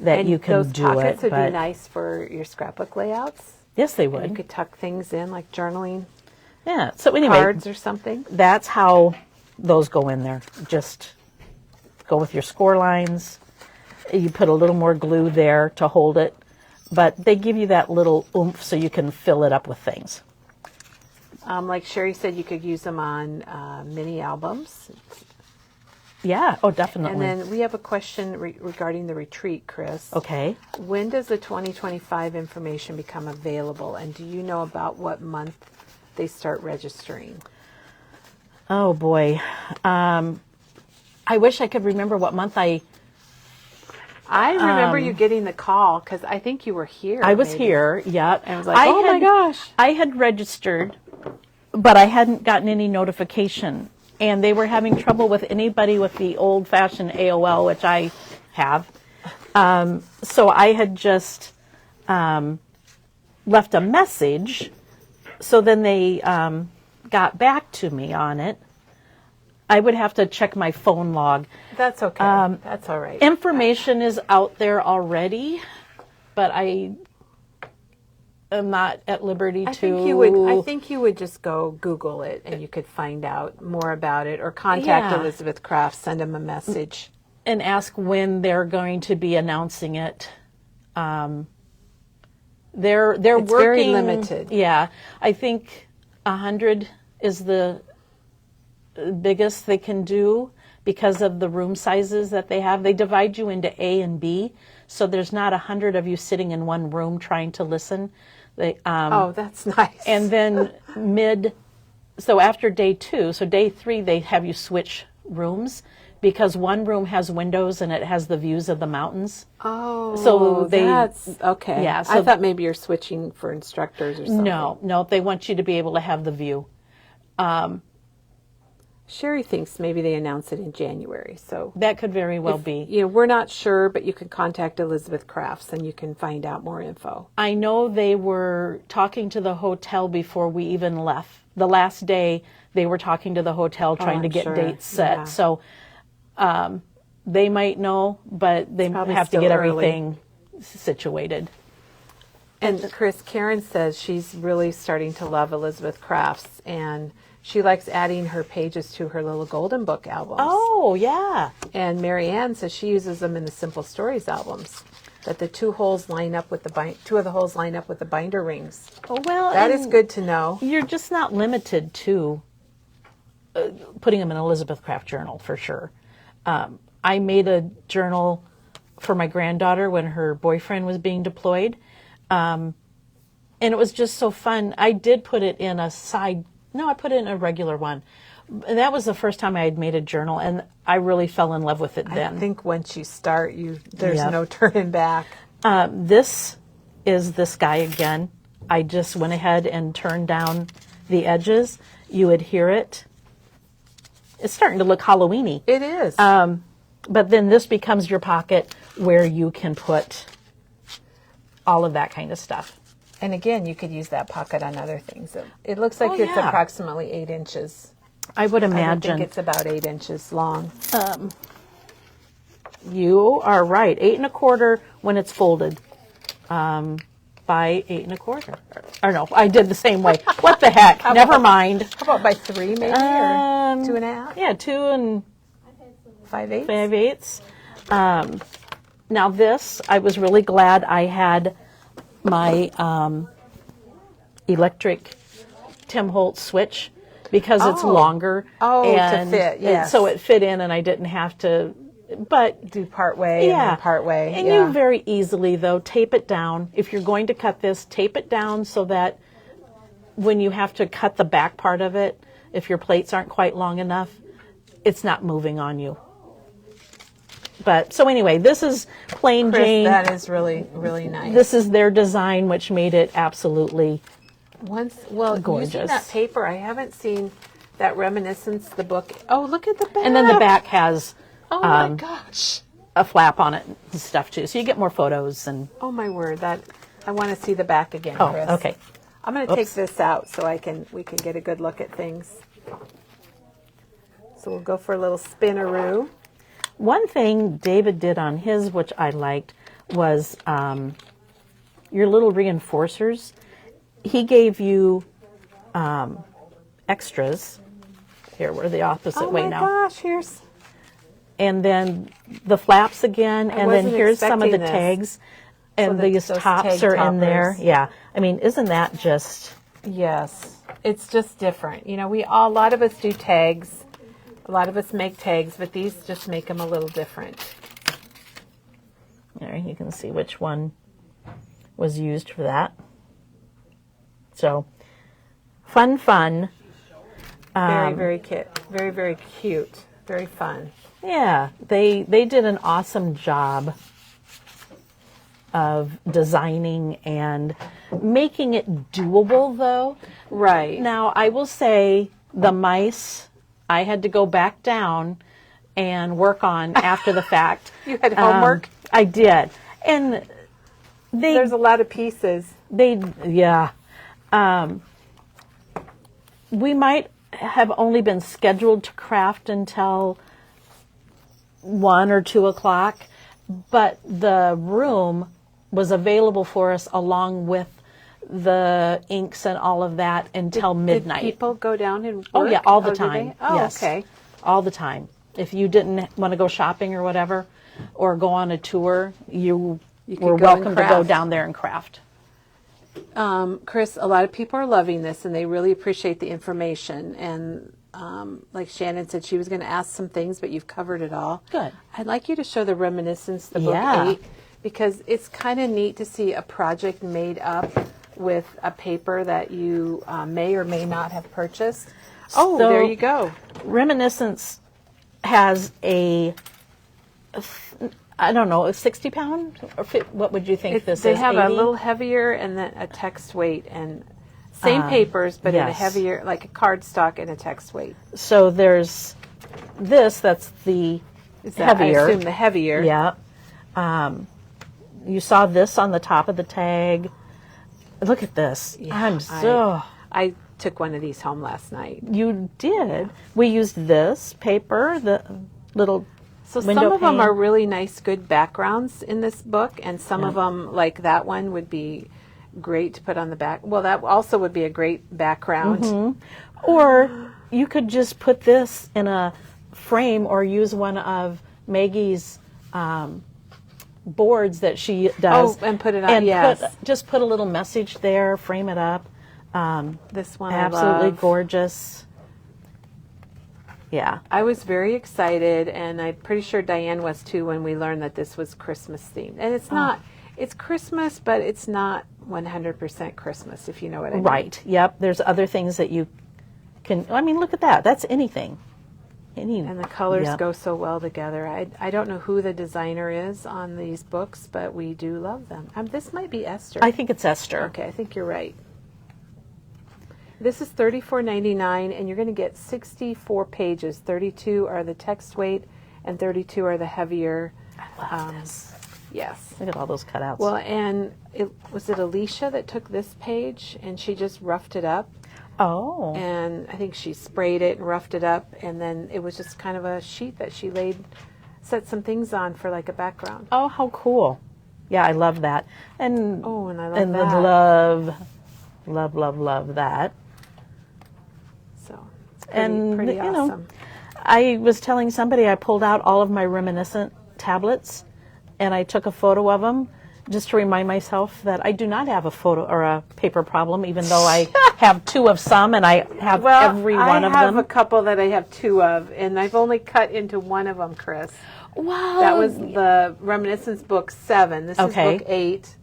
S5: that
S1: And
S5: you can
S1: those
S5: do
S1: pockets
S5: it.
S1: would
S5: But
S1: be nice for your scrapbook layouts.
S5: yes, they
S1: And you
S5: would.
S1: could tuck things in like journaling
S5: Yeah. So anyway,
S1: cards or something.
S5: that's how those go in there. Just go with your score lines. You put a little more glue there to hold it, but they give you that little oomph so you can fill it up with things.
S1: Like Sherry said, you could use them on mini albums.
S5: Yeah. Oh, definitely.
S1: And then we have a question regarding the retreat, Chris.
S5: Okay.
S1: When does the 2025 information become available? And do you know about what month they start registering?
S5: Oh boy. I wish I could remember what month
S1: I remember you getting the call because I think you were here.
S5: I was
S1: maybe.
S5: here. Yeah.
S1: And I was like, oh my gosh.
S5: I had registered, but I hadn't gotten any notification. And they were having trouble with anybody with the old-fashioned AOL, which I have. So I had just left a message. So then they got back to me on it. I would have to check my phone log.
S1: That's okay. That's all right.
S5: Information is out there already, but I am not at liberty
S1: I
S5: to.
S1: think you would just go Google it and you could find out more about it, or contact
S5: Yeah.
S1: Elizabeth Kraft, send them a message.
S5: And ask when they're going to be announcing it. They're
S1: It's
S5: working
S1: very limited.
S5: Yeah, I think 100 is the biggest they can do because of the room sizes that they have. They divide you into A and B, so there's not 100 of you sitting in one room trying to listen. They
S1: Oh, that's nice.
S5: and then so after day 2, so day 3 they have you switch rooms because one room has windows and it has the views of the mountains.
S1: oh,
S5: so
S1: that's okay.
S5: Yeah,
S1: I
S5: so-
S1: thought maybe you're switching for instructors or something.
S5: No, they want you to be able to have the view.
S1: Sherry thinks maybe they announce it in January. So
S5: That could very well be.
S1: you know, we're not sure, but you can contact Elizabeth Crafts and you can find out more info.
S5: I know they were talking to the hotel before we even left. The last day, they were talking to the hotel trying to
S1: I'm
S5: get
S1: sure.
S5: dates set.
S1: Yeah.
S5: So they might know, but they
S1: probably
S5: have to
S1: still
S5: get
S1: early.
S5: everything situated.
S1: And Chris, Karen says she's really starting to love Elizabeth Crafts, and she likes adding her pages to her little Golden Book albums.
S5: Oh, yeah.
S1: And Mary Ann says she uses them in the Simple Stories albums. That the two of the holes line up with the binder rings.
S5: Oh, well,
S1: That is
S5: and
S1: good to know.
S5: You're just not limited to putting them in Elizabeth Craft journal for sure. I made a journal for my granddaughter when her boyfriend was being deployed. And it was just so fun. I did put it in I put it in a regular one. And that was the first time I had made a journal, and I really fell in love with it
S1: I
S5: then.
S1: think once you start, there's
S5: Yep.
S1: no turning back.
S5: This is this guy again. I just went ahead and turned down the edges. You would hear it. It's starting to look Halloween-y.
S1: It is.
S5: But then this becomes your pocket where you can put all of that kind of stuff.
S1: And again, you could use that pocket on other things. It looks like
S5: Oh,
S1: it's
S5: yeah.
S1: approximately 8 inches.
S5: I would
S1: I don't
S5: imagine.
S1: think it's about 8 inches long.
S5: You are right. 8 1/4 when it's folded. By 8 1/4. Or no, I did the same way. What the heck? Never mind.
S1: How about by 3 maybe, or 2.5?
S5: Yeah, 2
S1: 5/8?
S5: 5/8. Now this, I was really glad I had my electric Tim Holtz switch because it's
S1: Oh.
S5: longer.
S1: Oh, to
S5: and
S1: fit, yes.
S5: so it fit in and I didn't have to, but
S1: Do part way and then part way.
S5: And
S1: yeah.
S5: you very easily, though, tape it down. If you're going to cut this, tape it down so that when you have to cut the back part of it, if your plates aren't quite long enough, it's not moving on you. But so anyway, this is plain
S1: Chris,
S5: Jane.
S1: that is really, really nice.
S5: This is their design, which made it absolutely.
S1: Using
S5: gorgeous.
S1: that paper, I haven't seen that Reminiscence, the book. Oh, look at the back.
S5: And then the back has
S1: Oh my gosh.
S5: a flap on it and stuff too, so you get more photos and.
S1: Oh my word. I want to see the back again,
S5: Oh,
S1: Chris.
S5: okay.
S1: I'm going to take
S5: Oops.
S1: this out so we can get a good look at things. So we'll go for a little spinaroo.
S5: One thing David did on his, which I liked, was your little reinforcers. He gave you extras. Here, we're the opposite way now.
S1: Oh my gosh, here's...
S5: And then the flaps again, and then
S1: wasn't
S5: here's some of the
S1: expecting
S5: tags. And
S1: that
S5: these
S1: those
S5: tops
S1: tag
S5: are in there.
S1: toppers.
S5: Yeah. I mean, isn't that just...
S1: Yes, it's just different. You know, a lot of us do tags, A lot of us make tags, but these just make them a little different.
S5: There, you can see which one was used for that. So, fun.
S1: Very cute. Very fun.
S5: Yeah, they did an awesome job of designing and making it doable, though.
S1: Right.
S5: Now, I will say the mice, I had to go back down and work on after the fact.
S1: You had homework?
S5: I did. And
S1: There's a lot of pieces.
S5: yeah. We might have only been scheduled to craft until 1 or 2 o'clock, but the room was available for us along with the inks and all of that until midnight.
S1: Did people go down and work?
S5: Oh yeah, all the
S1: did
S5: time.
S1: they? Oh,
S5: yes.
S1: okay.
S5: All the time. If you didn't want to go shopping or whatever, or go on a tour, you
S1: could
S5: were
S1: go and
S5: welcome to go
S1: craft.
S5: down there and craft.
S1: Chris, a lot of people are loving this, and they really appreciate the information. And like Shannon said, she was going to ask some things, but you've covered it all.
S5: Good.
S1: I'd like you to show the Reminiscence, the book
S5: Yeah.
S1: 8, because it's kind of neat to see a project made up with a paper that you may or may not have purchased. Oh,
S5: So-
S1: there you go.
S5: Reminiscence has a, I don't know, a 60-pound? Or what would you think this
S1: They
S5: is?
S1: have
S5: 80?
S1: a little heavier and then a text weight, and same papers, but in a
S5: yes.
S1: heavier, like a cardstock and a text weight.
S5: So there's this, that's the
S1: Is that,
S5: heavier.
S1: I assume the heavier.
S5: Yeah. You saw this on the top of the tag. Look at this.
S1: I took one of these home last night.
S5: You did. We used this paper, the little
S1: So
S5: window
S1: some of them
S5: pane.
S1: are really nice, good backgrounds in this book, and some of them, like that one, would be great to put on the back. Well, that also would be a great background.
S5: Mm-hmm. Or you could just put this in a frame or use one of Maggie's boards that she does.
S1: Oh, and put it on, yes.
S5: Just put a little message there, frame it up.
S1: This one
S5: Absolutely
S1: I love.
S5: gorgeous. Yeah.
S1: I was very excited, and I'm pretty sure Diane was too when we learned that this was Christmas themed. And it's not, it's Christmas, but it's not 100% Christmas, if you know what I mean.
S5: Right. Yep. There's other things that you can, I mean, look at that. That's anything.
S1: And the colors
S5: Yep.
S1: go so well together. I don't know who the designer is on these books, but we do love them. This might be Esther.
S5: I think it's Esther.
S1: Okay, I think you're right. This is $34.99, and you're going to get 64 pages. 32 are the text weight, and 32 are the heavier.
S5: I love this.
S1: Yes.
S5: Look at all those cutouts.
S1: Well, and was it Alicia that took this page, and she just roughed it up?
S5: oh.
S1: And I think she sprayed it and roughed it up, and then it was just kind of a sheet that she set some things on for like a background.
S5: Oh, how cool. Yeah, I love that. And
S1: Oh, and I love
S5: and
S1: that.
S5: love that.
S1: So it's
S5: And,
S1: pretty
S5: you know,
S1: awesome.
S5: I was telling somebody I pulled out all of my Reminiscent tablets and I took a photo of them just to remind myself that I do not have a photo or a paper problem, even though I have 2 of some and I have every one of
S1: I have
S5: them.
S1: a couple that I have 2 of, and I've only cut into one of them, Chris.
S5: Wow.
S1: That was the Reminiscence book 7. This
S5: Okay.
S1: is book 8.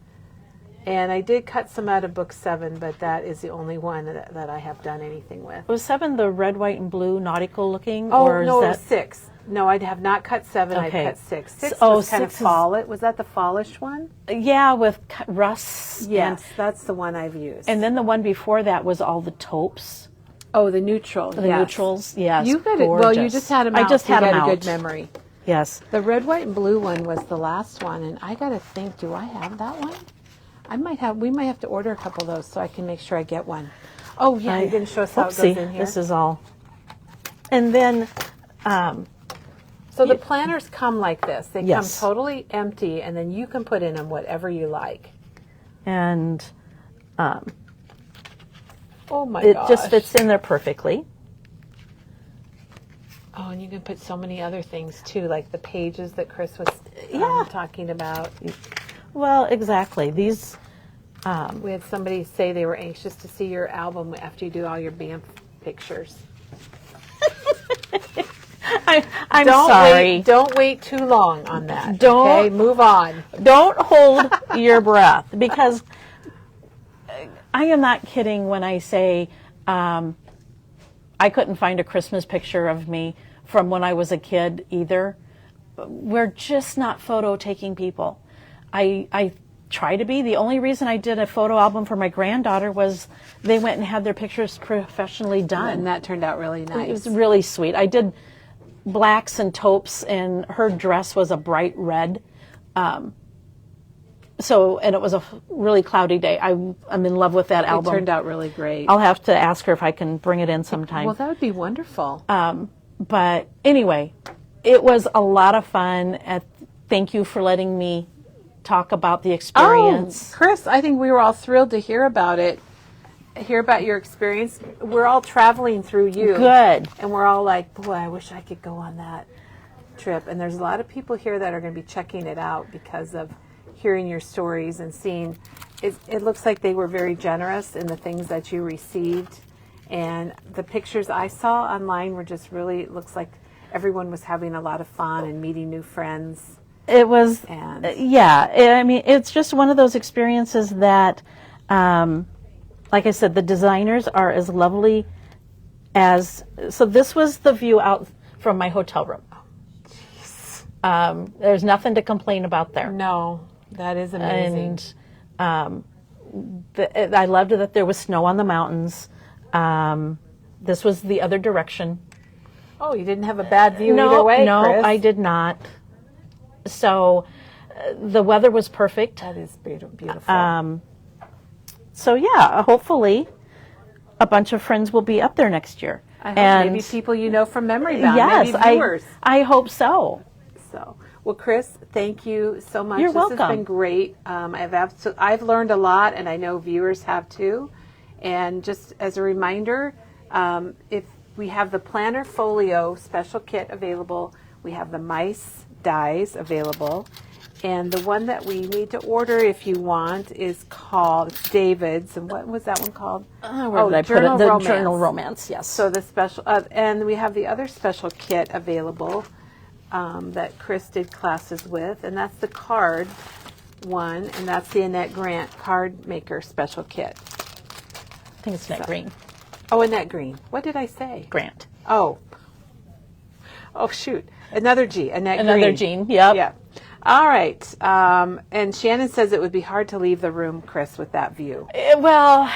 S1: And I did cut some out of book 7, but that is the only one that I have done anything with.
S5: Was 7 the red, white, and blue nautical looking?
S1: Oh,
S5: or
S1: no,
S5: is
S1: it
S5: that
S1: was 6. No, I have not cut 7.
S5: Okay.
S1: I cut 6. 6
S5: Oh,
S1: was kind of
S5: 6 is-
S1: fall. Was that the fallish one?
S5: Yeah, with Russ.
S1: Yes, that's the one I've used.
S5: And then the one before that was all the taupes,
S1: oh, the neutral.
S5: the
S1: yes.
S5: neutrals. Yes,
S1: You got it. Well, you
S5: gorgeous.
S1: just had them
S5: I
S1: out.
S5: just
S1: so you
S5: had them
S1: got
S5: out.
S1: a good memory.
S5: Yes.
S1: The red, white, and blue one was the last one, and I got to think, do I have that one? We might have to order a couple of those so I can make sure I get one. Oh, yeah, you didn't show us how it
S5: Oopsie,
S1: goes in here.
S5: this is all. And then,
S1: So the planners come like this. They
S5: Yes.
S1: come totally empty, and then you can put in them whatever you like.
S5: and
S1: Oh, my
S5: it
S1: gosh.
S5: just fits in there perfectly.
S1: Oh, and you can put so many other things, too, like the pages that Chris was
S5: Yeah.
S1: talking about.
S5: Well, exactly. These,
S1: We had somebody say they were anxious to see your album after you do all your Banff pictures.
S5: I'm
S1: Don't
S5: sorry.
S1: Don't wait too long on that.
S5: Don't-
S1: Okay, move on.
S5: Don't hold your breath, because I am not kidding when I say I couldn't find a Christmas picture of me from when I was a kid either. We're just not photo taking people. I try to be. The only reason I did a photo album for my granddaughter was they went and had their pictures professionally done.
S1: And that turned out really nice.
S5: It was really sweet. I did blacks and taupes, and her dress was a bright red. And it was a really cloudy day. I'm in love with that album.
S1: It turned out really great.
S5: I'll have to ask her if I can bring it in sometime.
S1: Well, that would be wonderful.
S5: But anyway, it was a lot of fun. Thank you for letting me talk about the experience.
S1: Oh, Chris, I think we were all thrilled to hear about it, hear about your experience. We're all traveling through you.
S5: Good.
S1: And we're all like, boy, I wish I could go on that trip. And there's a lot of people here that are going to be checking it out because of hearing your stories and seeing. It looks like they were very generous in the things that you received. And the pictures I saw online were just really, it looks like everyone was having a lot of fun and meeting new friends.
S5: It was,
S1: And
S5: I mean, it's just one of those experiences that, like I said, the designers are as lovely as, so this was the view out from my hotel room. There's nothing to complain about there.
S1: no, that is amazing.
S5: And I loved that there was snow on the mountains. This was the other direction.
S1: Oh, you didn't have a bad view
S5: No,
S1: either way,
S5: no,
S1: Chris.
S5: I did not. So the weather was perfect.
S1: That is beautiful.
S5: So yeah, hopefully a bunch of friends will be up there next year.
S1: I hope
S5: and
S1: maybe people you know from Memory Bound,
S5: yes,
S1: maybe viewers.
S5: I hope so.
S1: So, well, Chris, thank you so much.
S5: You're
S1: This
S5: welcome.
S1: has been great. I've learned a lot, and I know viewers have too. And just as a reminder, if we have the Planner Folio special kit available, we have the mice dies available, and the one that we need to order if you want is called David's. And what was that one called?
S5: Where did I put it? The Journal Romance, yes.
S1: So the special, and we have the other special kit available that Chris did classes with, and that's the card one, and that's the Annette Grant Card Maker Special Kit.
S5: I think it's Net Green.
S1: Oh, Annette Green. What did I say?
S5: Grant.
S1: Oh, shoot. Another G. Annette Green.
S5: Another Jean, yep.
S1: Yeah. All right. And Shannon says it would be hard to leave the room, Chris, with that view.
S5: Well,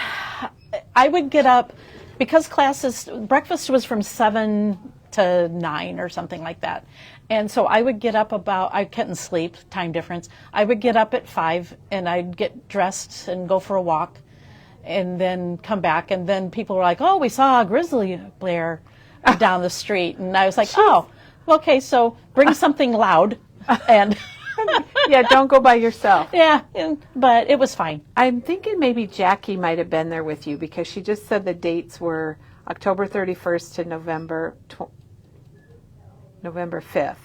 S5: I would get up, because breakfast was from 7 to 9 or something like that. And so I would get up I couldn't sleep, time difference. I would get up at 5 and I'd get dressed and go for a walk and then come back. And then people were like, oh, we saw a grizzly bear down the street. And I was like, oh, okay, so bring something loud. And
S1: Yeah, don't go by yourself.
S5: yeah, but it was fine.
S1: I'm thinking maybe Jackie might have been there with you because she just said the dates were October 31st to November 5th.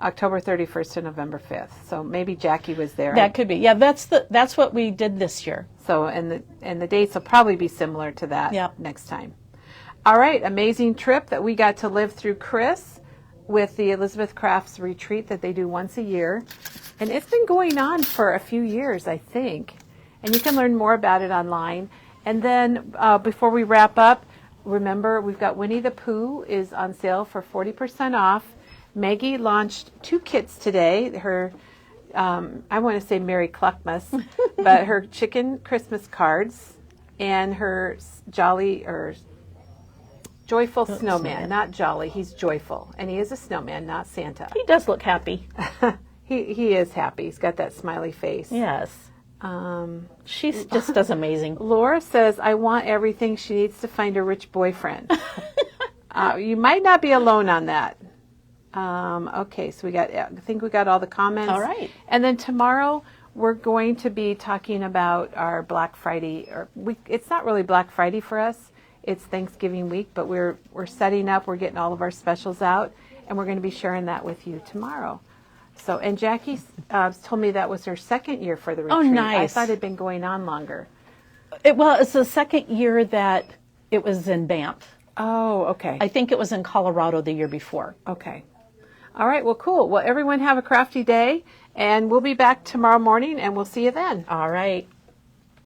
S1: October 31st to November 5th. So maybe Jackie was there.
S5: That could be. Yeah, that's what we did this year.
S1: So and the dates will probably be similar to that
S5: Yep.
S1: next time. All right, amazing trip that we got to live through, Chris, with the Elizabeth Crafts retreat that they do once a year. And it's been going on for a few years, I think. And you can learn more about it online. And then before we wrap up, remember we've got Winnie the Pooh is on sale for 40% off. Maggie launched 2 kits today. Her, I want to say Merry Cluckmas, but her chicken Christmas cards and her joyful snowman. Not jolly, he's joyful. And he is a snowman, not Santa.
S5: He does look happy.
S1: He is happy. He's got that smiley face.
S5: Yes. She just does amazing.
S1: Laura says, I want everything. She needs to find a rich boyfriend. You might not be alone on that. Okay, so I think we got all the comments.
S5: All right.
S1: And then tomorrow we're going to be talking about our Black Friday. It's not really Black Friday for us. It's Thanksgiving week, but we're setting up. We're getting all of our specials out, and we're going to be sharing that with you tomorrow. So, and Jackie told me that was her second year for the retreat.
S5: Oh, nice.
S1: I thought it had been going on longer.
S5: Well, it's the second year that it was in Banff.
S1: Oh, okay.
S5: I think it was in Colorado the year before.
S1: Okay. All right. Well, cool. Well, everyone have a crafty day, and we'll be back tomorrow morning, and we'll see you then.
S5: All right.